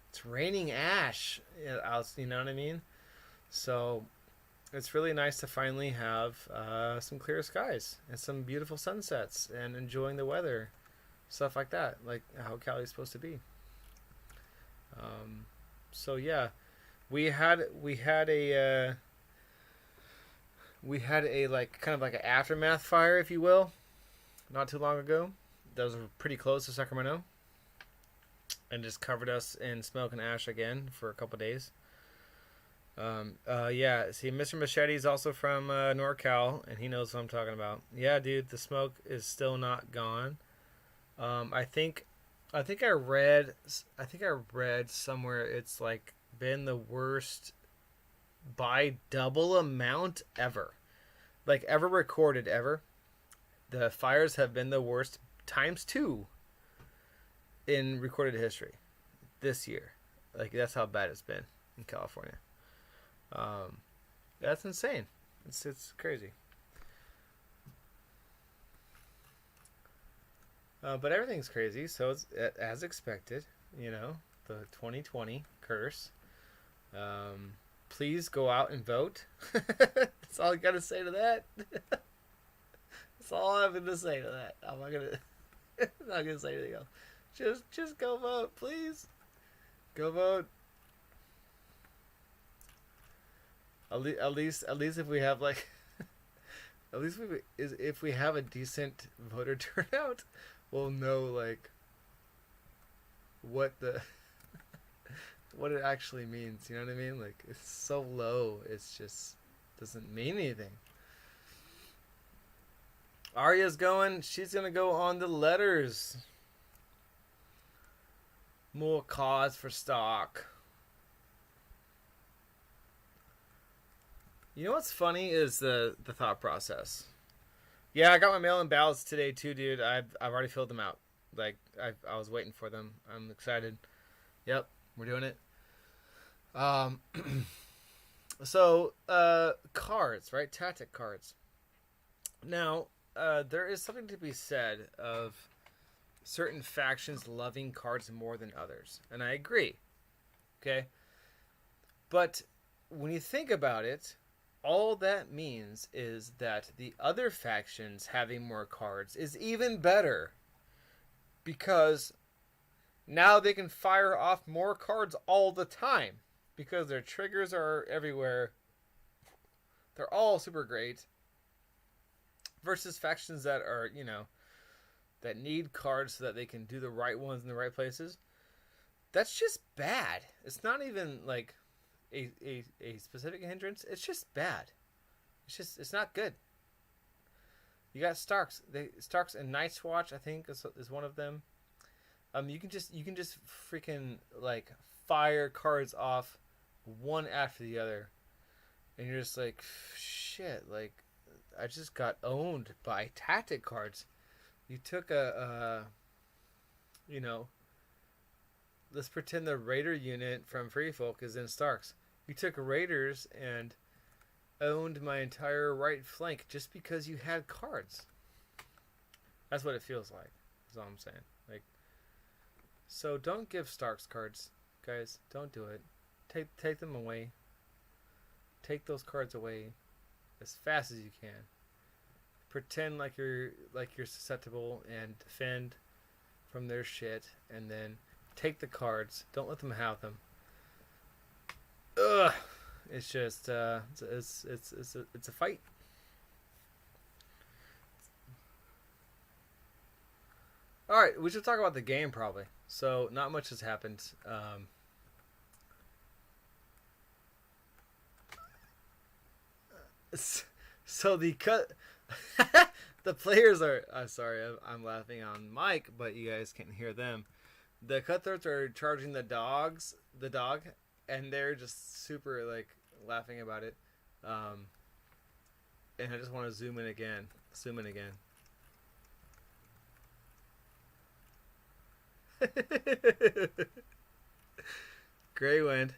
it's raining ash out, you know what I mean? So it's really nice to finally have some clear skies and some beautiful sunsets and enjoying the weather, stuff like that, like how Cali's supposed to be. So yeah, we had a like kind of like an aftermath fire, if you will, not too long ago. Those were pretty close to Sacramento, and just covered us in smoke and ash again for a couple days. Yeah, see, Mr. Machete is also from NorCal, and he knows what I'm talking about. Yeah, dude, the smoke is still not gone. I think I read somewhere it's like been the worst by double amount ever, like ever recorded ever. The fires have been the worst ×2 in recorded history this year. Like that's how bad it's been in California. That's insane. It's crazy. But everything's crazy, so it's as expected. You know, the 2020 curse. Please go out and vote. That's all I gotta say to that. That's all I'm gonna say to that. I'm not gonna. Not gonna say anything else. Just go vote, please. Go vote. At least if we have like, at least if we have a decent voter turnout, we'll know like what the what it actually means. You know what I mean? Like it's so low, it's just doesn't mean anything. Arya's going. She's gonna go on the letters. More cause for stock. You know what's funny is the thought process. Yeah, I got my mail-in ballots today too, dude. I've already filled them out. Like I was waiting for them. I'm excited. Yep, we're doing it. So cards, right? Tactic cards. Now, there is something to be said of certain factions loving cards more than others, and I agree. Okay, but when you think about it, all that means is that the other factions having more cards is even better, because now they can fire off more cards all the time because their triggers are everywhere. They're all super great. Versus factions that are, that need cards so that they can do the right ones in the right places. That's just bad. It's not even like a specific hindrance. It's just bad. It's not good. You got Starks. Starks and Night's Watch, I think, is one of them. You can just freaking like fire cards off one after the other, and you're just like, shit. Like, I just got owned by tactic cards. You took let's pretend the Raider unit from Free Folk is in Starks. You took Raiders and owned my entire right flank just because you had cards. That's what it feels like. That's all I'm saying. Like, so don't give Starks cards, guys. Don't do it. Take them away. Take those cards away as fast as you can. Pretend like you're susceptible and defend from their shit, and then take the cards. Don't let them have them. Ugh. It's just it's a fight. All right, we should talk about the game probably. So not much has happened. So the cut. The players are. Sorry, I'm laughing on Mike, but you guys can't hear them. The cutthroats are charging the dog, and they're just super like laughing about it. And I just want to zoom in again. Greywind,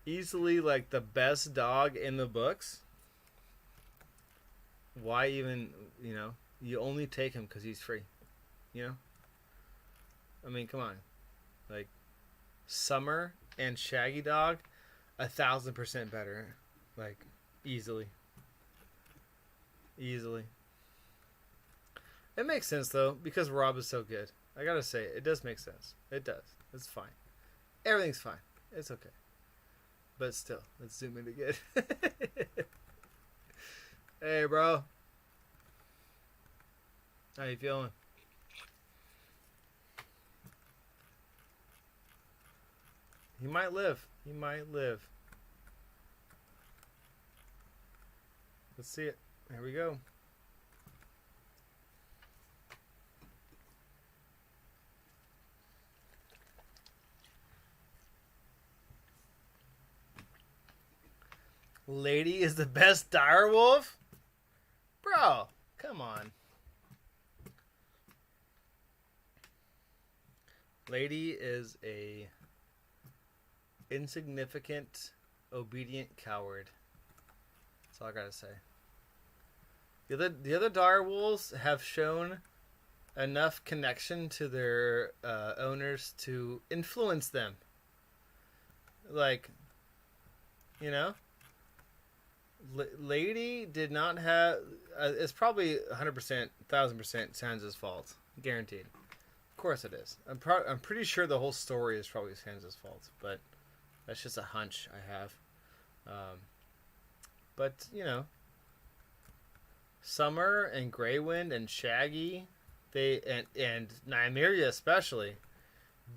easily like the best dog in the books. Why even, you only take him because he's free, I mean, come on. Like, Summer and Shaggy Dog, 1,000% better. Like, easily. It makes sense, though, because Rob is so good. I gotta say, it does make sense. It does. It's fine. Everything's fine. It's okay. But still, let's zoom in again. Hey, bro. How you feeling? He might live. Let's see it. There we go. Lady is the best direwolf? Bro, come on. Lady is a insignificant, obedient coward. That's all I gotta say. The other direwolves have shown enough connection to their owners to influence them. Like, Lady did not have. It's probably 100%, 1,000% Sansa's fault, guaranteed. Of course it is. I'm pretty sure the whole story is probably Sansa's fault, but that's just a hunch I have. But Summer and Greywind and Shaggy, and Nymeria especially,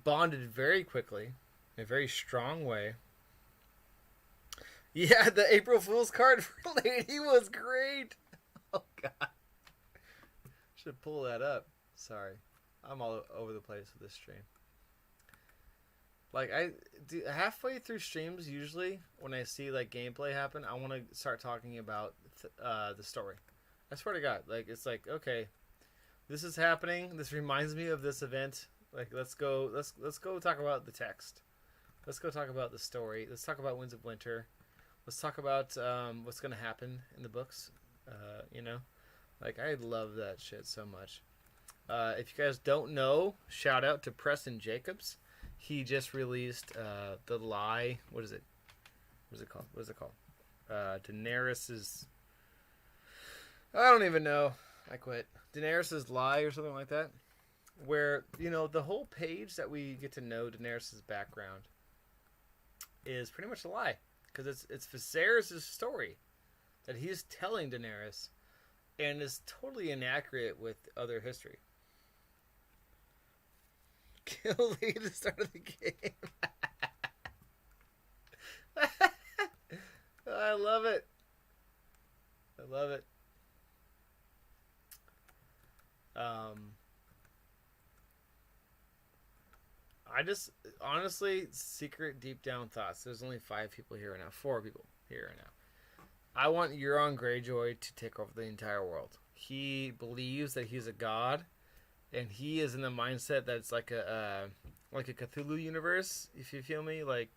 bonded very quickly in a very strong way. Yeah, the April Fool's card for Lady was great. Oh, God. Should pull that up. Sorry. I'm all over the place with this stream. Like, I do halfway through streams, usually, when I see, like, gameplay happen, I want to start talking about the story. I swear to God. Like, it's like, okay, this is happening. This reminds me of this event. Like, let's go talk about the text. Let's go talk about the story. Let's talk about Winds of Winter. Let's talk about what's going to happen in the books, Like, I love that shit so much. If you guys don't know, shout out to Preston Jacobs. He just released The Lie. What is it? What is it called? Daenerys's... I don't even know. I quit. Daenerys's Lie or something like that. Where, the whole page that we get to know Daenerys's background is pretty much a lie. Because it's Viserys' story that he's telling Daenerys, and is totally inaccurate with other history. Kill Lee at the start of the game. I love it. I just, honestly, secret deep down thoughts. There's only 5 people here right now. 4 people here right now. I want Euron Greyjoy to take over the entire world. He believes that he's a god, and he is in the mindset that's like a Cthulhu universe, if you feel me. Like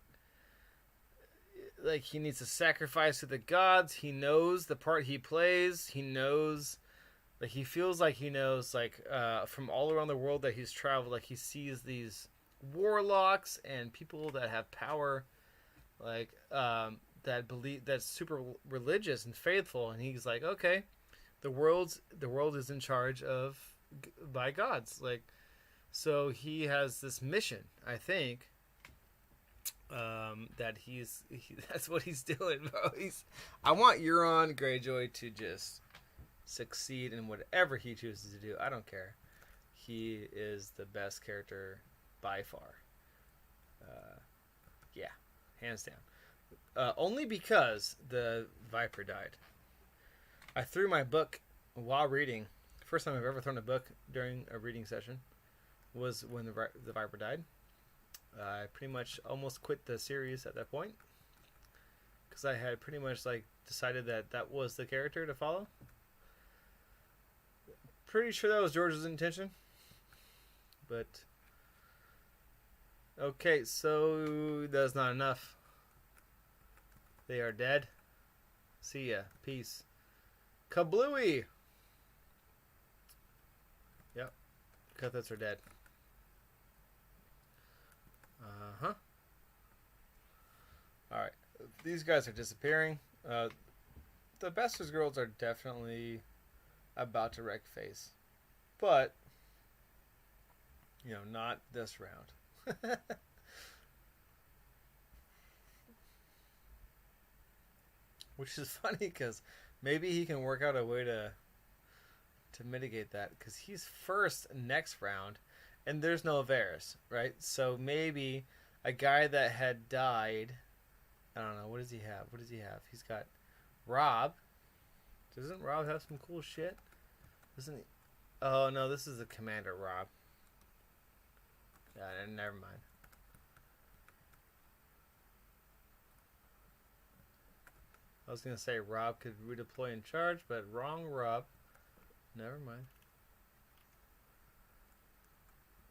he needs to sacrifice to the gods. He knows the part he plays. He knows, like, he feels like he knows, like, from all around the world that he's traveled. Like, he sees these warlocks and people that have power, like, that believe, that's super religious and faithful, and he's like, okay, the world is in charge of by gods, like, so he has this mission, I think, that that's what he's doing, bro. I want Euron Greyjoy to just succeed in whatever he chooses to do. I don't care. He is the best character by far. Yeah, hands down. Only because the Viper died. I threw my book while reading. First time I've ever thrown a book during a reading session was when the Viper died. I pretty much almost quit the series at that point because I had pretty much like decided that that was the character to follow. Pretty sure that was George's intention, but okay, so that's not enough. They are dead. See ya. Peace. Kablooey! Yep. Cuthats are dead. Uh-huh. Alright. These guys are disappearing. The Besters girls are definitely about to wreck face. But, you know, not this round. Which is funny because maybe he can work out a way to mitigate that because he's first next round and there's no Varys, right? So maybe a guy that had died, I don't know, what does he have? What does he have? He's got Rob. Doesn't Rob have some cool shit? Doesn't he? Oh no, this is the commander Rob. Yeah, never mind. I was gonna say Rob could redeploy in charge, but wrong Rob. Never mind.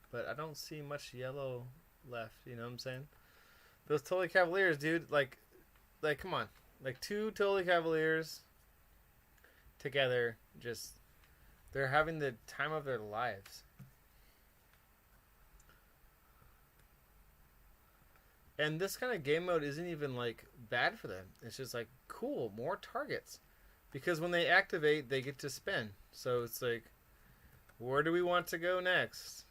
But I don't see much yellow left, you know what I'm saying? Those Tully Cavaliers, dude, like come on. Like 2 Tully Cavaliers together, just they're having the time of their lives. And this kind of game mode isn't even like bad for them. It's just like cool, more targets. Because when they activate, they get to spin. So it's like, where do we want to go next?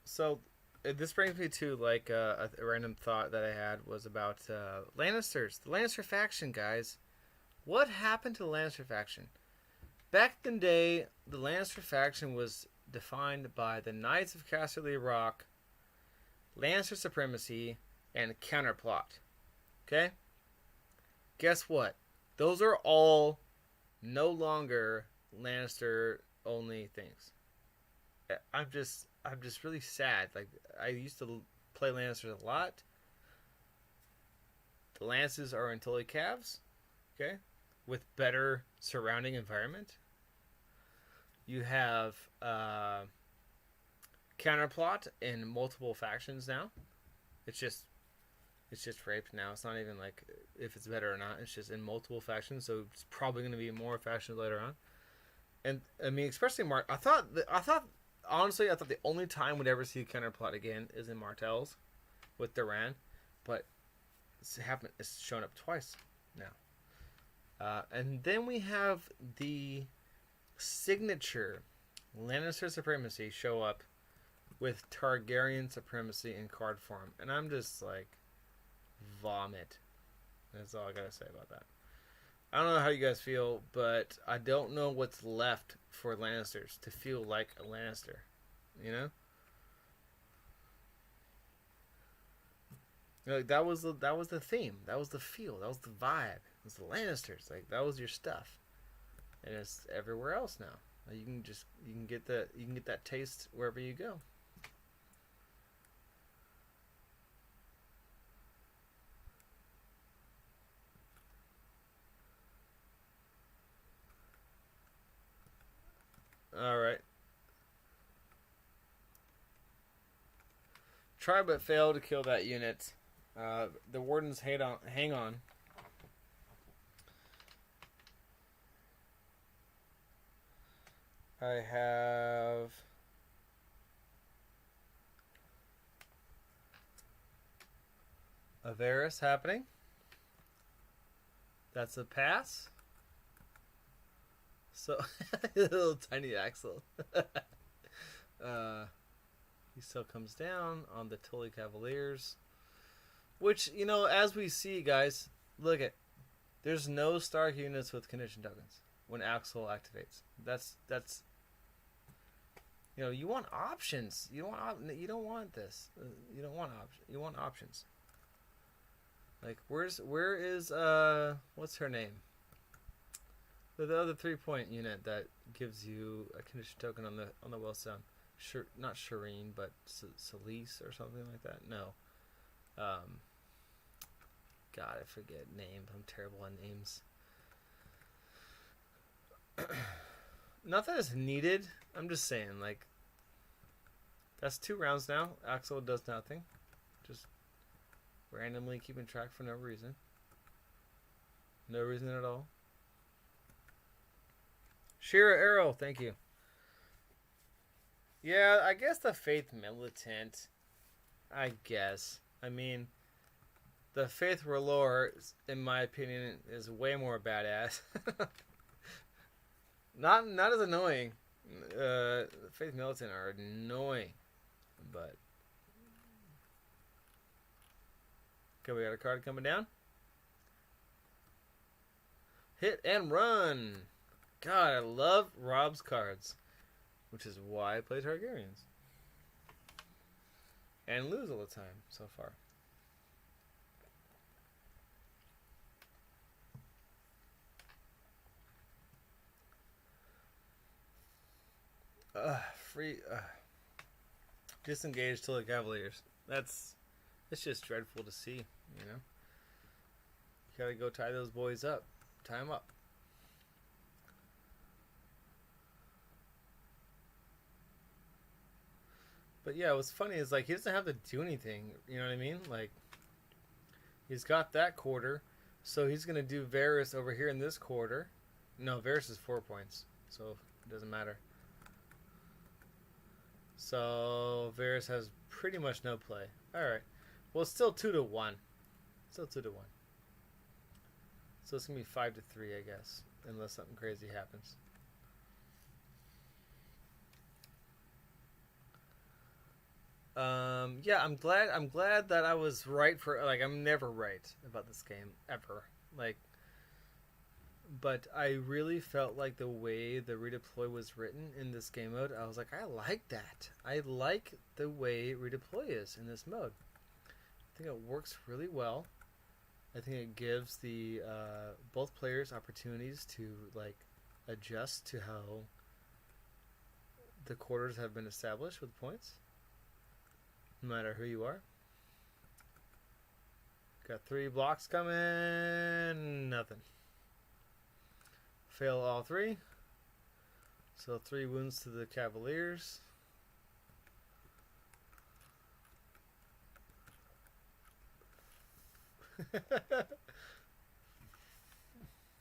So this brings me to like a random thought that I had was about Lannisters. The Lannister faction, guys. What happened to the Lannister faction? Back in the day, the Lannister faction was defined by the Knights of Casterly Rock, Lannister supremacy, and counterplot. Okay? Guess what? Those are all no longer Lannister only things. I'm just really sad. Like I used to play Lannisters a lot. The Lances are in Tully Calves, okay, with better surrounding environment. You have counterplot in multiple factions now. It's just raped now. It's not even like if it's better or not. It's just in multiple factions, so it's probably going to be more factions later on. And I mean, especially I thought honestly, I thought the only time we'd ever see counterplot again is in Martell's with Duran, but it's shown up twice now. And then we have the signature Lannister supremacy show up with Targaryen supremacy in card form, and I'm just like, vomit. That's all I gotta say about that. I don't know how you guys feel, but I don't know what's left for Lannisters to feel like a Lannister. You know? Like that was the theme. That was the feel. That was the vibe. It was the Lannisters. Like that was your stuff. And it's everywhere else now. Like, you can get that taste wherever you go. All right. Try but fail to kill that unit. The wardens hang on. I have a Varys happening. That's a pass. So, little tiny Axel. He still comes down on the Tully Cavaliers. Which, you know, as we see, guys, look at. There's no Stark units with condition tokens when Axel activates. That's You want options. You don't want this. You don't want options. You want options. Like where is what's her name? The other 3-point unit that gives you a condition token on the well sound. Not Shireen, but Celise or something like that. No. God, I forget names. I'm terrible on names. Not that it's needed. I'm just saying, like, that's 2 rounds now. Axel does nothing. Just randomly keeping track for no reason. No reason at all. Shira Arrow, thank you. Yeah, I guess the Faith Militant. I guess. I mean, the Faith Relore, in my opinion, is way more badass. Not as annoying. Faith Militant are annoying, but okay, we got a card coming down. Hit and run. God, I love Rob's cards, which is why I play Targaryens and lose all the time so far. Disengage to the Cavaliers. It's just dreadful to see, You gotta go tie those boys up. Tie them up. But yeah, what's funny is, like, he doesn't have to do anything. You know what I mean? Like, he's got that quarter, so he's gonna do Varys over here in this quarter. No, Varys is 4 points, so it doesn't matter. So Varys has pretty much no play. Alright. Well, it's still 2-1. Still 2-1. So it's going to be 5-3, I guess. Unless something crazy happens. Yeah, I'm glad that I was right for... Like, I'm never right about this game. Ever. Like... But I really felt like the way the redeploy was written in this game mode, I was like, I like that. I like the way redeploy is in this mode. I think it works really well. I think it gives the both players opportunities to, like, adjust to how the quarters have been established with points, no matter who you are. Got 3 blocks coming. Nothing. Fail all 3. So 3 wounds to the Cavaliers.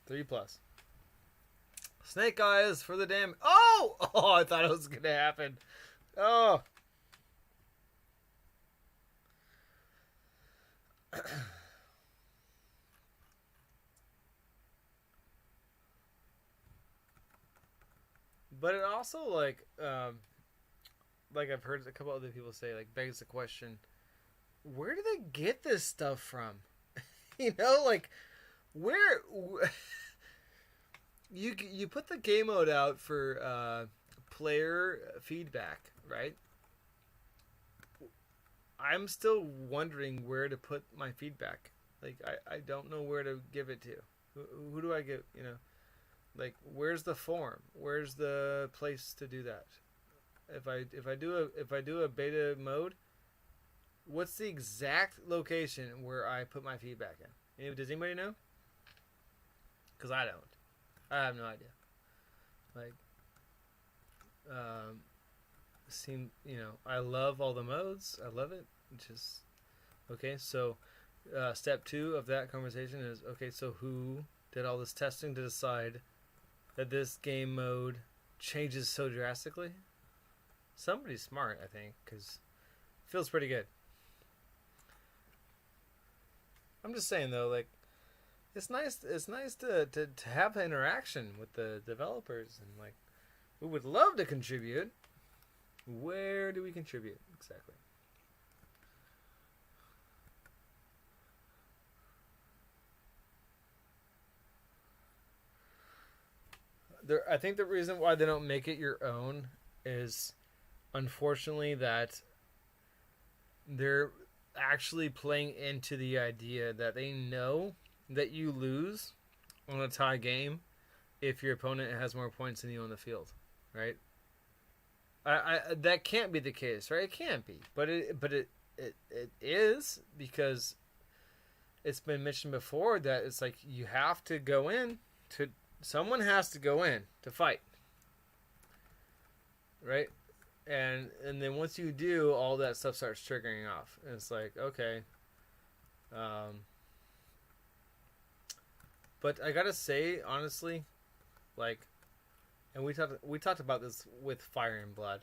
Three plus. Snake eyes for the damn. Oh! Oh, I thought it was going to happen. Oh. But it also, like I've heard a couple other people say, like, begs the question, where do they get this stuff from? Like, where you put the game mode out for player feedback, right? I'm still wondering where to put my feedback. Like, I don't know where to give it to. Who do I give? Like, where's the form? Where's the place to do that? If I do a beta mode, what's the exact location where I put my feedback in? Does anybody know? Because I don't. I have no idea. Like, I love all the modes. I love it. Just okay. So, step 2 of that conversation is, okay, so who did all this testing to decide that this game mode changes so drastically? Somebody's smart, I think, because it feels pretty good. I'm just saying, though, like, it's nice to have interaction with the developers, and, like, we would love to contribute. Where do we contribute exactly? I think the reason why they don't make it your own is unfortunately, that they're actually playing into the idea that they know that you lose on a tie game if your opponent has more points than you on the field, right? That can't be the case, right? It can't be, but it is, because it's been mentioned before that it's like you have to go in to someone has to go in to fight, right? And then once you do, all that stuff starts triggering off, and it's like, okay, but I gotta say honestly, like, and we talked about this with Fire and Blood.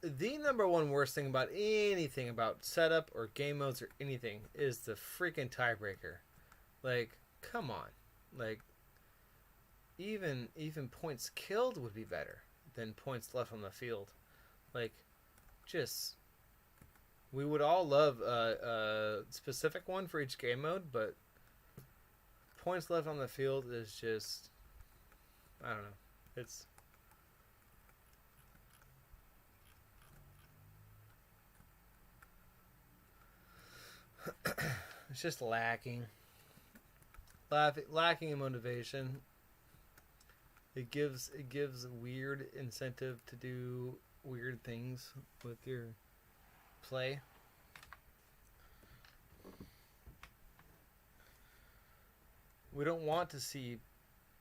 The number one worst thing about anything about setup or game modes or anything is the freaking tiebreaker. Like, come on, like, even points killed would be better than points left on the field. Like, just, we would all love a specific one for each game mode, but points left on the field is just, I don't know. It's it's just lacking in motivation. It gives weird incentive to do weird things with your play. We don't want to see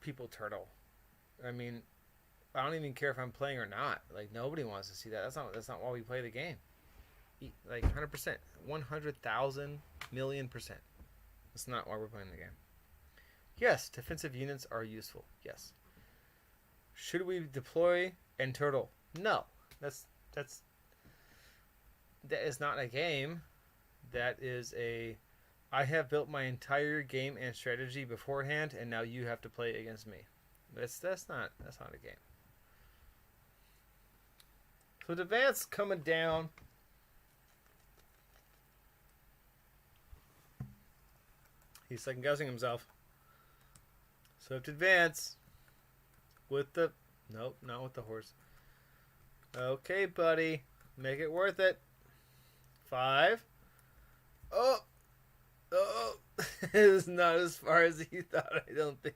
people turtle. I mean, I don't even care if I'm playing or not. Like, nobody wants to see that. That's not why we play the game. Like 100%, 100,000 million percent. That's not why we're playing the game. Yes, defensive units are useful. Yes. Should we deploy and turtle? No. That is not a game. That is a, I have built my entire game and strategy beforehand, and now you have to play against me. That's not a game. So Advance coming down. He's second guessing himself. Swift Advance. With the, nope, not with the horse. Okay, buddy. Make it worth it. 5. Oh. It was not as far as you thought, I don't think.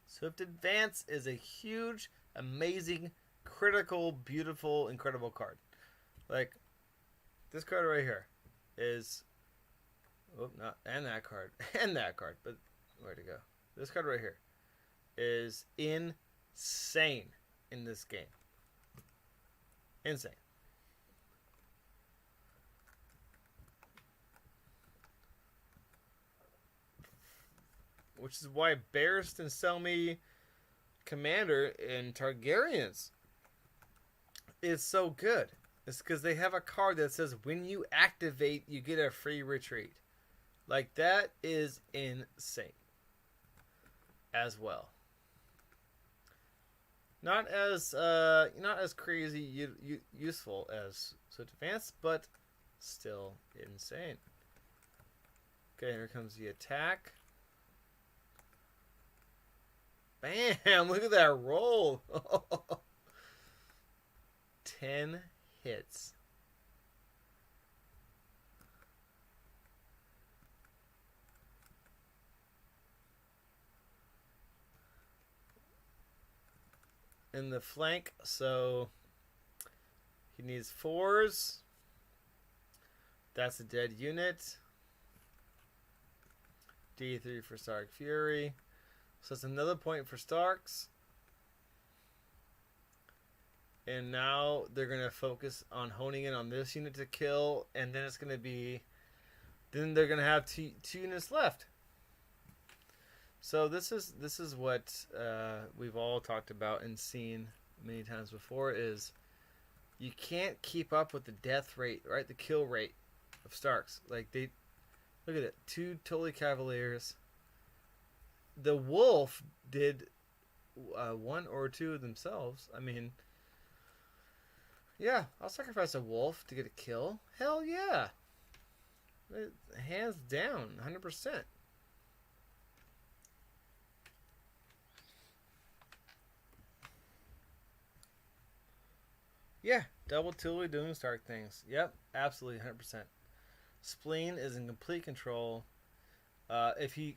Swift Advance is a huge, amazing, critical, beautiful, incredible card. Like, this card right here is, oh, not, and that card, but where'd it go? This card right here is insane in this game. Insane. Which is why Barristan and Selmy Commander in Targaryens is so good. It's because they have a card that says when you activate, you get a free retreat. Like, that is insane. As well. Not as crazy useful as Swift Advance, but still insane. Okay, here comes the attack. Bam! Look at that roll. 10 hits. In the flank, so he needs 4s. That's a dead unit. D3 for Stark Fury. So it's another point for Starks. And now they're going to focus on honing in on this unit to kill. And then it's going to be, then they're going to have two units left. So this is what we've all talked about and seen many times before, is you can't keep up with the death rate, right? The kill rate of Starks. Like, they, look at it, 2 Tully Cavaliers. The Wolf did 1 or 2 of themselves. I mean, yeah, I'll sacrifice a Wolf to get a kill. Hell yeah. Hands down, 100%. Yeah, double totally doing Stark things. Yep, absolutely, 100%. Spleen is in complete control. If he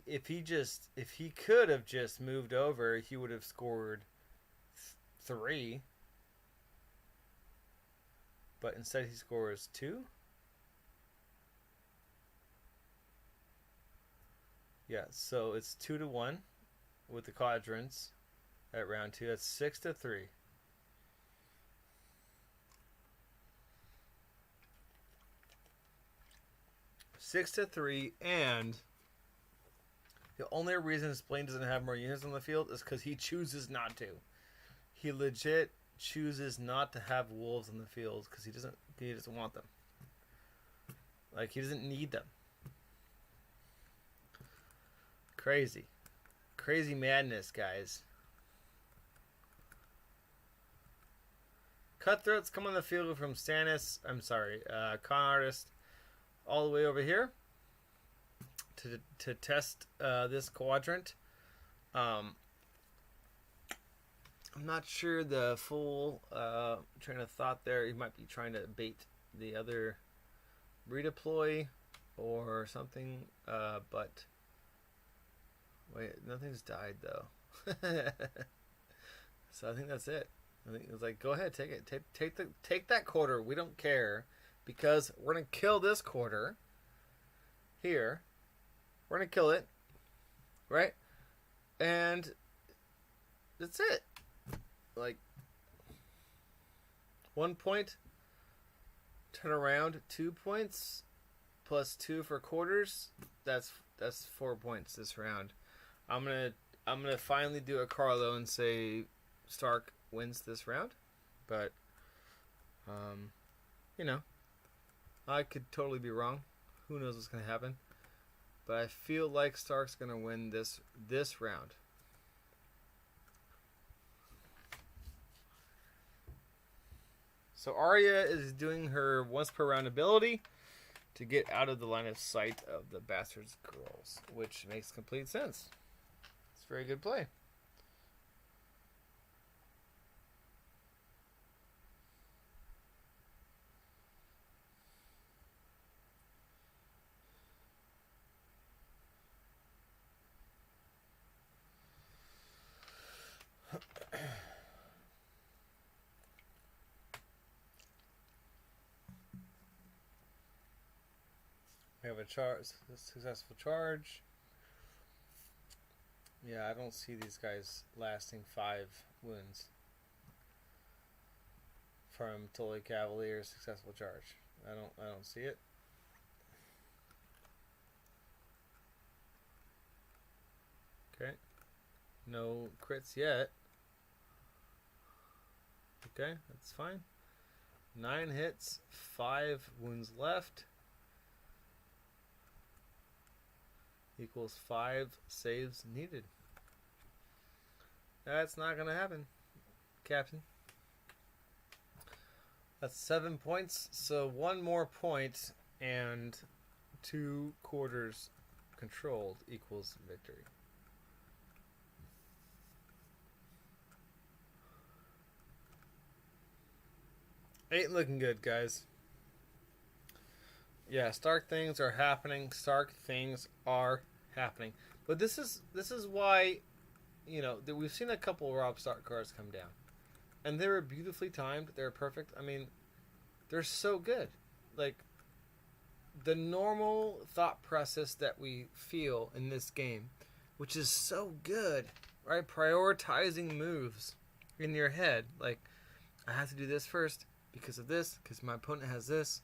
could have just moved over, he would have scored 3. But instead, he scores 2. Yeah, so it's 2-1 with the quadrants at round 2. That's 6-3. Six to three, and the only reason Spleen doesn't have more units on the field is because he chooses not to. He legit chooses not to have wolves on the field because he doesn't want them. Like, he doesn't need them. Crazy madness, guys. Cutthroats come on the field from Khanartist all the way over here to test this quadrant. I'm not sure the full train of thought there. He might be trying to bait the other redeploy or something, but wait, nothing's died though. So I think that's it. I think it's like, go ahead, take it, take that quarter. We don't care because we're gonna kill this quarter here. We're gonna kill it, right? And that's it. Like 1 point, turn around 2 points, plus 2 for quarters. That's 4 points this round. I'm gonna finally do a Carlo and say Stark wins this round, but you know, I could totally be wrong. Who knows what's gonna happen? But I feel like Stark's gonna win this round. So Arya is doing her once per round ability to get out of the line of sight of the bastard's girls, which makes complete sense. It's a very good play. We have a successful charge. Yeah, I don't see these guys lasting 5 wounds from Tully Cavalier's successful charge. I don't see it. Okay. No crits yet. Okay, that's fine. 9 hits, 5 wounds left. Equals 5 saves needed. That's not going to happen, Captain. That's 7 points. So 1 more point and 2 quarters controlled equals victory. Ain't looking good, guys. Yeah, Stark things are happening. Stark things are happening. But this is why, you know, that we've seen a couple of Rob Stark cards come down, and they were beautifully timed. They're perfect. I mean, they're so good. Like the normal thought process that we feel in this game, which is so good, right? Prioritizing moves in your head. Like, I have to do this first because of this, because my opponent has this.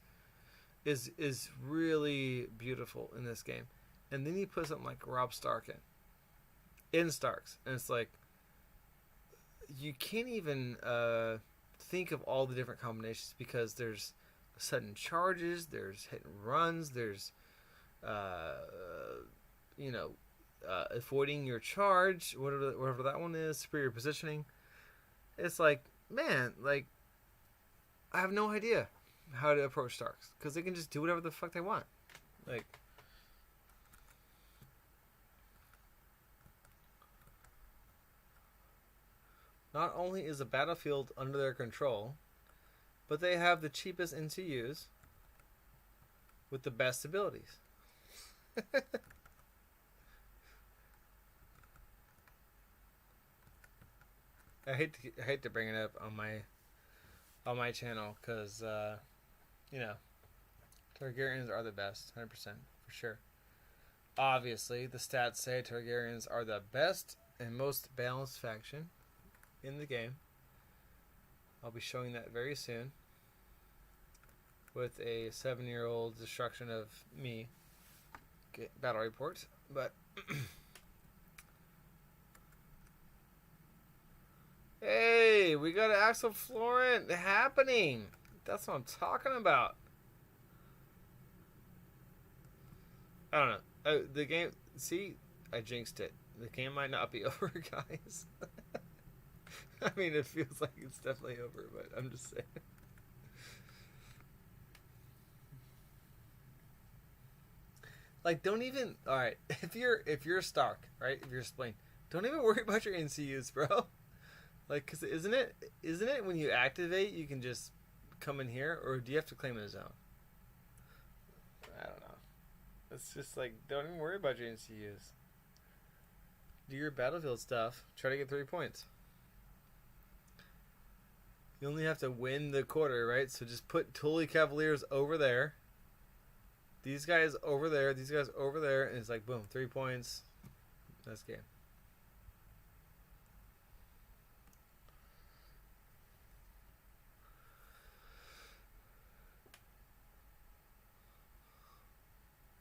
Is really beautiful in this game. And then you put something like Rob Stark in Starks, and it's like you can't even think of all the different combinations because there's sudden charges, there's hit and runs, there's avoiding your charge, whatever that one is, superior positioning. It's like, man, like I have no idea how to approach Starks because they can just do whatever the fuck they want. Like, not only is the battlefield under their control, but they have the cheapest NCUs with the best abilities. I hate to bring it up on my channel because you know, Targaryens are the best, 100% for sure. Obviously, the stats say Targaryens are the best and most balanced faction in the game. I'll be showing that very soon with a 7-year-old destruction of me battle report. But hey, we got an Axel Florent happening. That's what I'm talking about. I don't know. Oh, the game. See, I jinxed it. The game might not be over, guys. I mean, it feels like it's definitely over, but I'm just saying. Like, don't even. All right, if you're Stark, right? If you're Spleen, don't even worry about your NCUs, bro. Like, cause isn't it when you activate, you can just come in here, or do you have to claim a zone? I don't know. It's just like, don't even worry about your NCUs. Do your battlefield stuff. Try to get 3 points. You only have to win the quarter, right? So just put Tully Cavaliers over there. These guys over there. These guys over there. And it's like, boom, 3 points. That's game.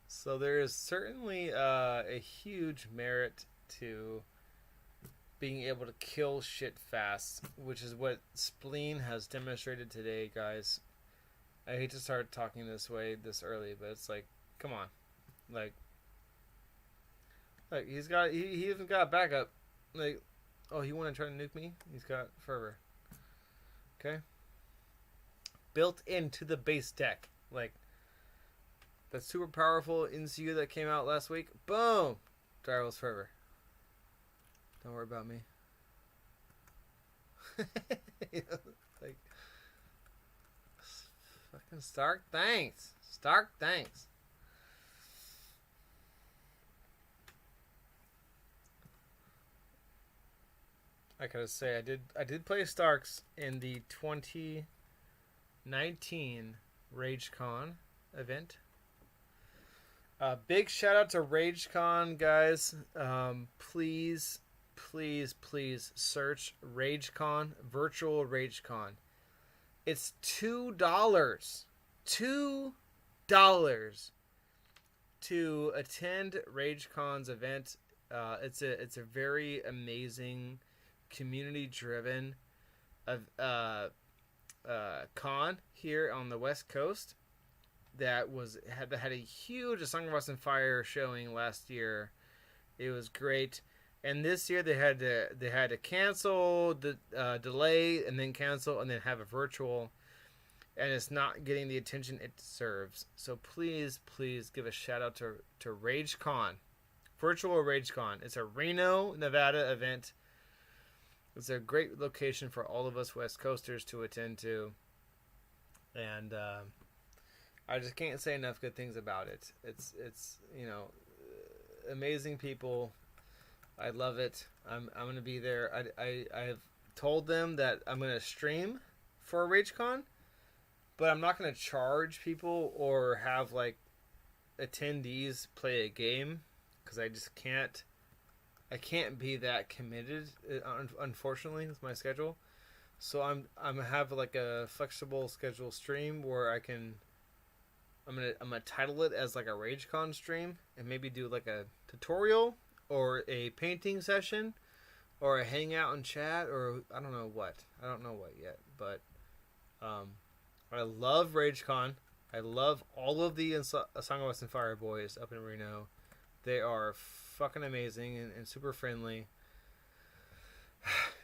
So there is certainly a huge merit to being able to kill shit fast, which is what Spleen has demonstrated today, guys. I hate to start talking this way this early, but it's like, come on. Like he even got backup. Like, oh, he want to try to nuke me? He's got fervor. Okay? Built into the base deck. Like, that super powerful NCU that came out last week. Boom! Direwolf's Fervor. Don't worry about me. You know, like, fucking Stark, thanks. Stark, thanks. I gotta say, I did play Starks in the 2019 RageCon event. Big shout out to RageCon, guys. Please search RageCon, virtual RageCon. It's $2. $2 to attend RageCon's event. It's a very amazing, community-driven con here on the West Coast. That had a huge A Song of Ice and Fire showing last year. It was great, and this year they had to cancel, delay, and then cancel, and then have a virtual, and it's not getting the attention it deserves. So please give a shout out to RageCon, virtual RageCon. It's a Reno, Nevada event. It's a great location for all of us West Coasters to attend to, and I just can't say enough good things about it. It's you know, amazing people. I love it. I'm gonna be there. I have told them that I'm gonna stream for RageCon, but I'm not gonna charge people or have like attendees play a game because I just can't. I can't be that committed, unfortunately, with my schedule. So I'm gonna have like a flexible schedule stream where I can. I'm gonna title it as like a RageCon stream and maybe do like a tutorial or a painting session or a hangout and chat or I don't know what yet, but I love RageCon. I love all of the A Song of Ice and Fire boys up in Reno. They are fucking amazing and super friendly.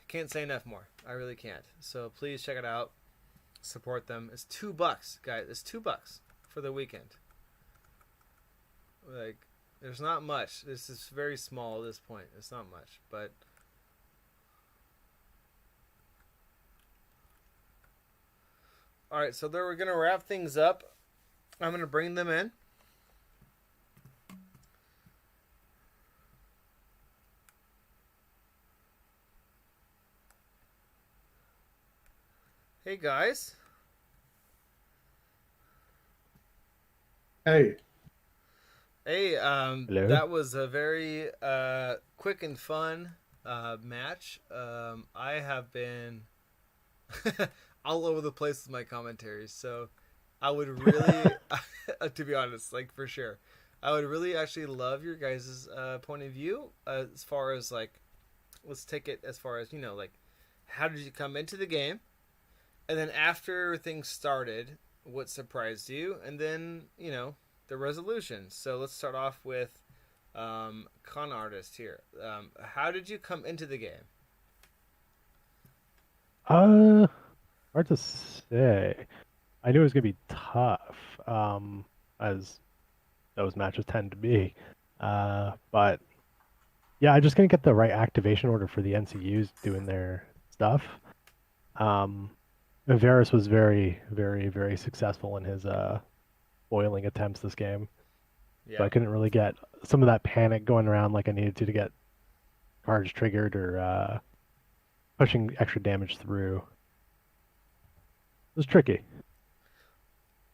Can't say enough more. I really can't. So please check it out. Support them. It's $2, guys. It's $2 for the weekend. Like, there's not much. This is very small at this point. It's not much, but All right, so then we're gonna wrap things up. I'm gonna bring them in. Hey guys. Hey, Hey, Hello. that was a very quick and fun match. I have been all over the place with my commentaries, so I would really, to be honest, like for sure, I would really actually love your guys' point of view as far as like, let's take it as far as like, how did you come into the game, and then after things started, what surprised you, and then the resolution. So let's start off with Khanartist here. How did you come into the game? Uh, Hard to say. I knew it was gonna be tough, as those matches tend to be. But yeah, I just gonna get the right activation order for the NCUs doing their stuff. Um, Varus was very, very, very successful in his foiling attempts this game, so I Yeah. couldn't really get some of that panic going around like I needed to get cards triggered or pushing extra damage through. It was tricky,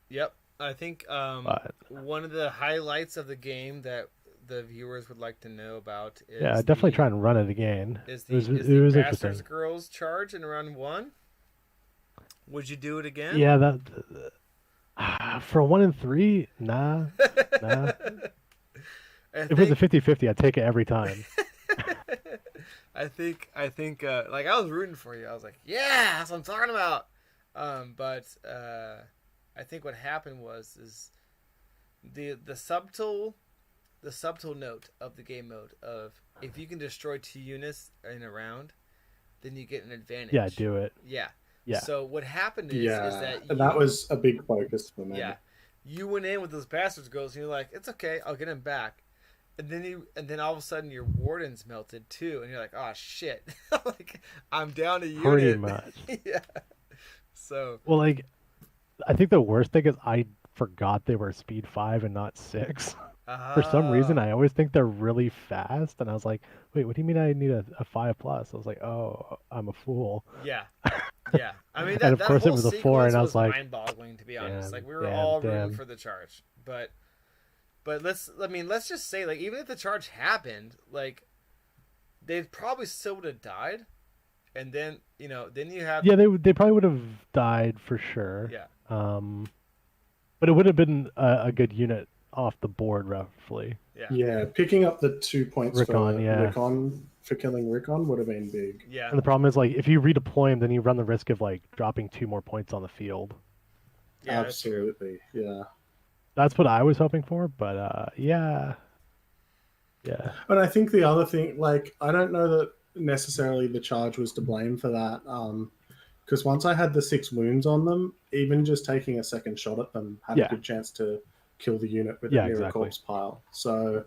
Yep. I think but one of the highlights of the game that the viewers would like to know about yeah, is definitely try the and run it again. is It the was is it the was bastards interesting. girls charge in round one. Would you do it again? Yeah, that for a 1 in 3, nah, nah. I If it was a think 50-50, I'd take it every time. I think like I was rooting for you. I was like, yeah, that's what I'm talking about. But I think what happened is the subtle note of the game mode of if you can destroy 2 units in a round, then you get an Yeah, advantage. do it. Yeah. Yeah, So what happened is yeah, that that you was a big focus for me. yeah you went in with those bastards girls and you're like, it's okay, I'll get him back. And then all of a sudden your wardens melted too, and you're like, oh shit, like I'm down a pretty unit. much. Yeah. So Well, like I think the worst thing is I forgot they were speed 5 and not 6. For some reason, ah I always think they're really fast, and I was like, wait, what do you mean I need a 5 plus? I was like, oh, I'm a fool. yeah. Yeah, I mean And that of that course, it whole was a 4, sequence and I was was like, mind-boggling, to be honest. Like damn, we were damn, all rooting damn. for the charge, but let's just say, like, even if the charge happened, like they probably still would have died, and then you have Yeah, they probably would have died for sure. yeah Um, but it would have been a good unit off the board, roughly. yeah Yeah, picking up the 2 points Rickon, for yeah. Rickon for killing Rickon would have been big. yeah And the problem is, like, if you redeploy him, then you run the risk of like dropping 2 more points on the field. yeah. That's true. Absolutely, yeah. That's what I was hoping for, but yeah, yeah, And I think the other thing, like, I don't know that necessarily the charge was to blame for that. Because once I had the 6 wounds on them, even just taking a second shot at them had a yeah, good chance to kill the unit with it yeah, near a exactly. corpse pile. So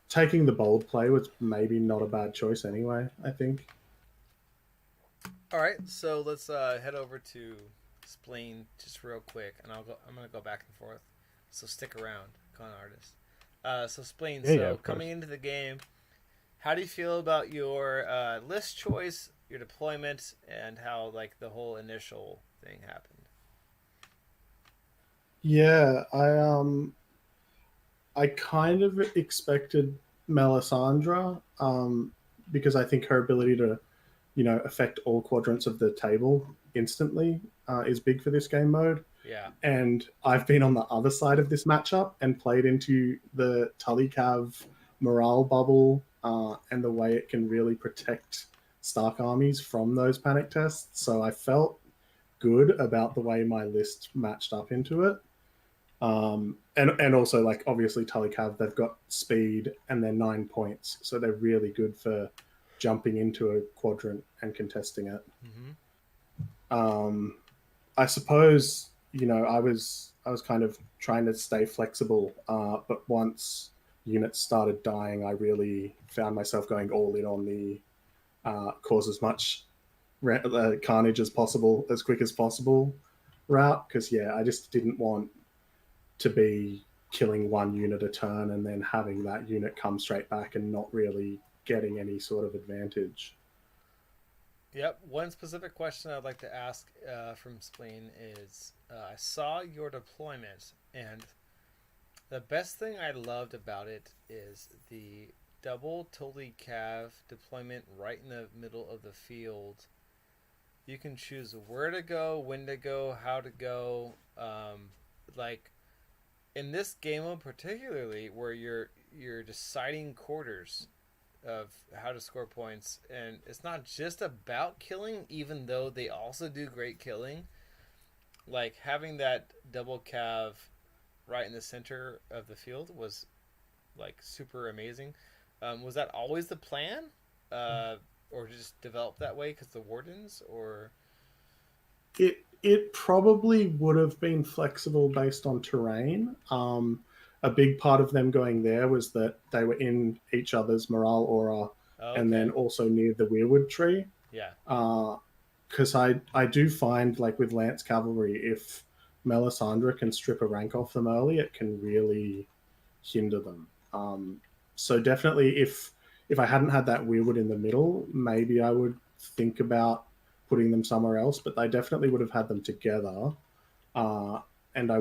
taking the bold play was maybe not a bad choice anyway, I think. All right, so let's head over to Spleen just real quick, and I'm gonna go back and forth. So stick around, con artist. So Spleen. Yeah, yeah, So of course. coming into the game, how do you feel about your list choice, your deployment, and how like the whole initial thing happened? Yeah, I kind of expected Melisandre, because I think her ability to, affect all quadrants of the table instantly is big for this game mode. Yeah, And I've been on the other side of this matchup and played into the Tullycav morale bubble, and the way it can really protect Stark armies from those panic tests. So I felt good about the way my list matched up into it. And also, like, obviously Tullycav, they've got speed and they're 9 points, so they're really good for jumping into a quadrant and contesting it. mm-hmm. Um, I suppose, I was kind of trying to stay flexible, but once units started dying, I really found myself going all in on the cause as much carnage as possible, as quick as possible. route because I just didn't want to be killing one unit a turn and then having that unit come straight back and not really getting any sort of advantage. Yep. One specific question I'd like to ask from Spleen is I saw your deployment, and the best thing I loved about it is the double Tully Cav deployment right in the middle of the field. You can choose where to go, when to go, how to go. Like in this game mode particularly, where you're deciding quarters of how to score points, and it's not just about killing, even though they also do great killing. Like having that double cav right in the center of the field was like super amazing. Was that always the plan, or just develop that way because the wardens, or It probably would have been flexible based on terrain. A big part of them going there was that they were in each other's morale aura, oh, and then also near the weirwood tree. yeah, Because I do find like with lance cavalry, if Melisandre can strip a rank off them early, it can really hinder them. So definitely, if I hadn't had that weirwood in the middle, maybe I would think about putting them somewhere else. But they definitely would have had them together. And I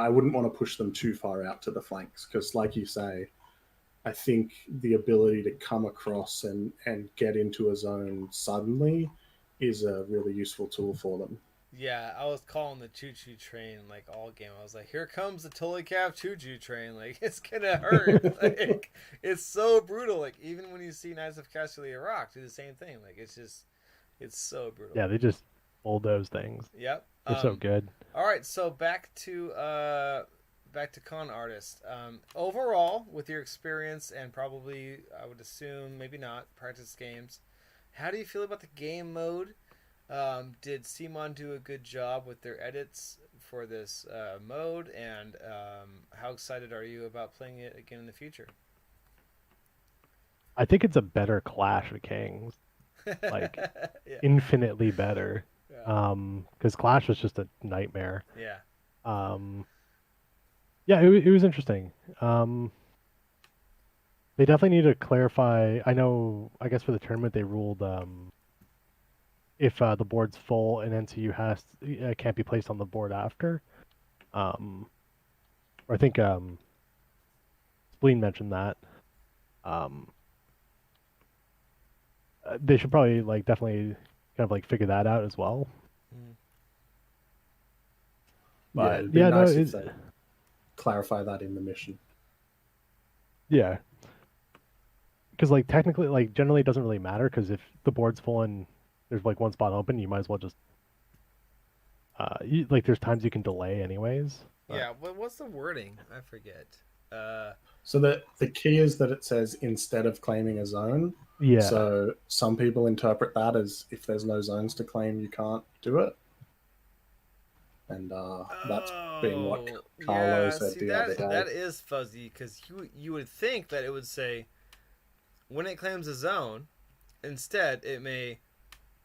wouldn't want to push them too far out to the flanks because, like you say, I think the ability to come across and get into a zone suddenly is a really useful tool for them. yeah. I was calling the choo choo train like all game. I was like, here comes the Tully Cav choo choo train. Like it's gonna hurt. Like it's so brutal. Like even when you see Knights of Casterly Rock do the same thing. Like it's so brutal. Yeah, they just bulldoze things. Yep. They're so good. All right, so back to Khanartist. Overall, with your experience and probably I would assume maybe not practice games, how do you feel about the game mode? Did Simon do a good job with their edits for this mode, and how excited are you about playing it again in the future? I think it's a better Clash of Kings, like yeah. infinitely better. Yeah. Because Clash was just a nightmare. Yeah. Yeah, it was interesting. They definitely need to clarify. I guess for the tournament they ruled if the board's full and NCU can't be placed on the board after. Or I think Spleen mentioned that. They should probably like definitely kind of like figure that out as well. Mm. But it'd be nice if they clarify that in the mission. Yeah. Because like technically, like generally, it doesn't really matter because if the board's full and there's like one spot open, you might as well just like there's times you can delay anyways. Yeah. What's the wording? I forget. So the key is that it says instead of claiming a zone. Yeah. So some people interpret that as if there's no zones to claim, you can't do it. And that's been what Carlo said the other day. That is fuzzy because you would think that it would say when it claims a zone, instead it may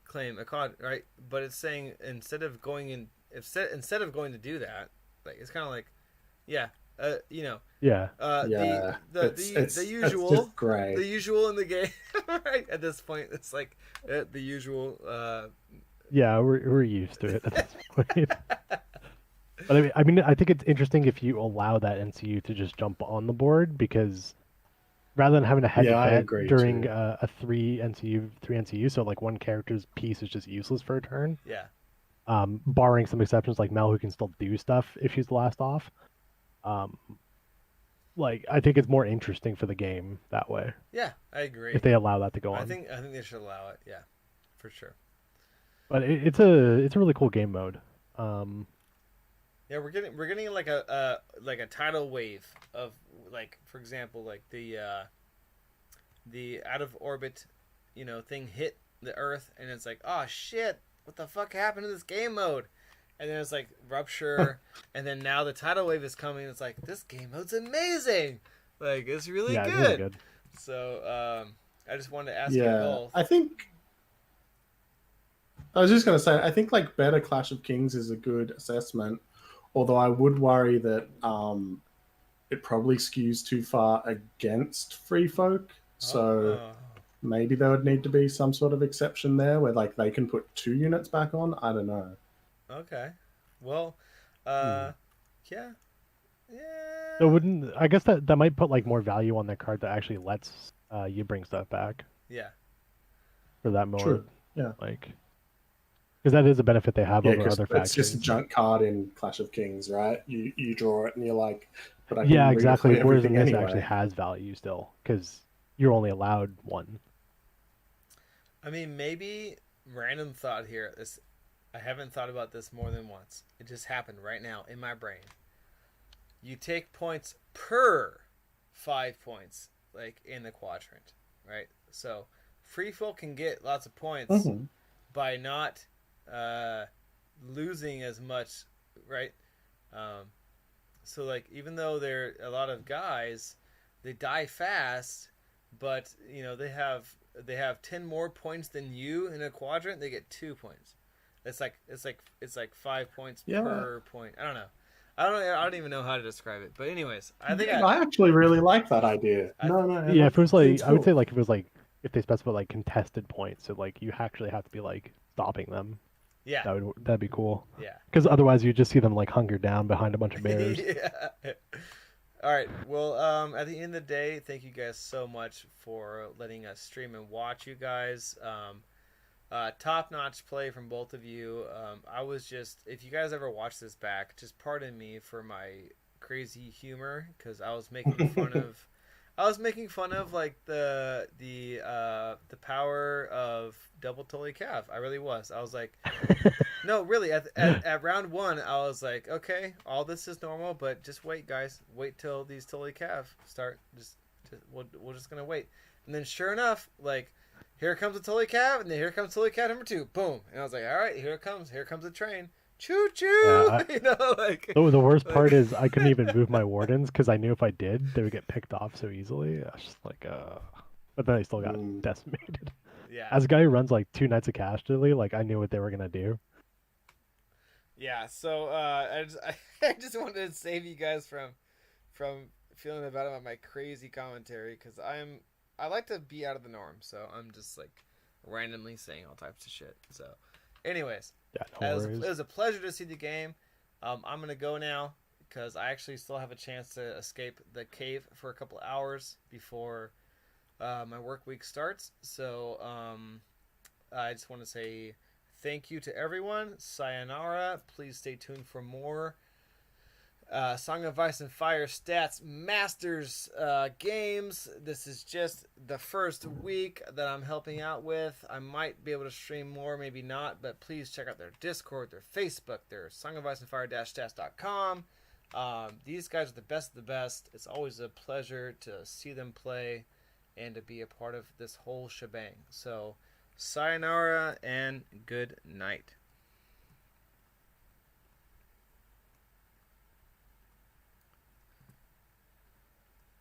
claim a card, right? But it's saying instead of going to do that, like it's kind of like, yeah, you know, yeah, the usual, it's just gray. The usual in the game, right? At this point, it's like the usual. Yeah, we're used to it at this point. But I mean, I think it's interesting if you allow that NCU to just jump on the board because rather than having a head during a three NCU, so like one character's piece is just useless for a turn. Yeah. Barring some exceptions like Mel, who can still do stuff if she's the last off. Like I think it's more interesting for the game that way. Yeah, I agree. If they allow that to go on, I think they should allow it. Yeah, for sure. But it's a really cool game mode. Yeah, we're getting like a tidal wave of like, for example, like the out of orbit, thing hit the Earth, and it's like, oh shit, what the fuck happened to this game mode? And then it's like rupture, and then now the tidal wave is coming. It's like this game mode's amazing, like it's really good. It's really good. So I just wanted to ask you both. I think I was just going to say, I think like better Clash of Kings is a good assessment, although I would worry that it probably skews too far against free folk. So Oh, maybe there would need to be some sort of exception there where like they can put 2 units back on. I don't know. okay. Well, Hmm. uh, yeah, So yeah, wouldn't I guess that might put like more value on the card that actually lets you bring stuff back yeah. for that True. mode, Yeah. like because that is a benefit they have Yeah, over because other it's just a factions. junk card in Clash of Kings, right? You draw it and you're like, but I Yeah, can exactly. redeploy Whereas in everything this, it actually anyway. has value still because you're only allowed one. I mean, maybe random thought here. This I haven't thought about this more than once. It just happened right now in my brain. You take points per 5 points, like in the quadrant, right? So free folk can get lots of points Hmm. by not uh, losing as much, right? Um, so like even though they're a lot of guys, they die fast, but they have 10 more points than you in a quadrant. They get 2 points. It's like 5 points Yeah, per point. I don't know. I don't even know how to describe it. But anyways, I think yeah, I actually really like that idea. I No, no, Yeah, if it was like it's I would say cool. like if it was like if they specify like contested points, so like you actually have to be like stopping them. yeah, That'd be cool. yeah. Because otherwise you just see them like hunkered down behind a bunch of bears. Yeah. All right. Well, at the end of the day, thank you guys so much for letting us stream and watch you guys. Top notch play from both of you. I was just, if you guys ever watch this back, just pardon me for my crazy humor because I was making fun of like the power of double Tully Cav. I really was. I was like, no, really. At round one, I was like, okay, all this is normal, but just wait, guys. Wait till these Tully Cav start. We're just gonna wait. And then, sure enough, like, here comes a Tully Cav, and then here comes Tully Cav number two. Boom. And I was like, all right, here it comes. Here comes the train. Choo Yeah. choo. Like, The worst part like is I couldn't even move my wardens because I knew if I did, they would get picked off so easily. I was just like, but then I still got Mm. decimated. yeah, As a guy who runs like 2 Knights of Casterly, like I knew what they were gonna do. yeah. So I just wanted to save you guys from feeling bad about my crazy commentary because I like to be out of the norm, so I'm just like randomly saying all types of shit. So, anyways, Yeah, no it worries. was a pleasure to see the game. I'm gonna go now because I actually still have a chance to escape the cave for a couple hours before my work week starts. So I just want to say thank you to everyone. Sayonara. Please stay tuned for more Song of Ice and Fire Stats Masters games. This is just the first week that I'm helping out with. I might be able to stream more, maybe not, but please check out their Discord, their Facebook, their Song of Ice and Fire Stats.com. These guys are the best of the best. It's always a pleasure to see them play and to be a part of this whole shebang. So, sayonara and good night.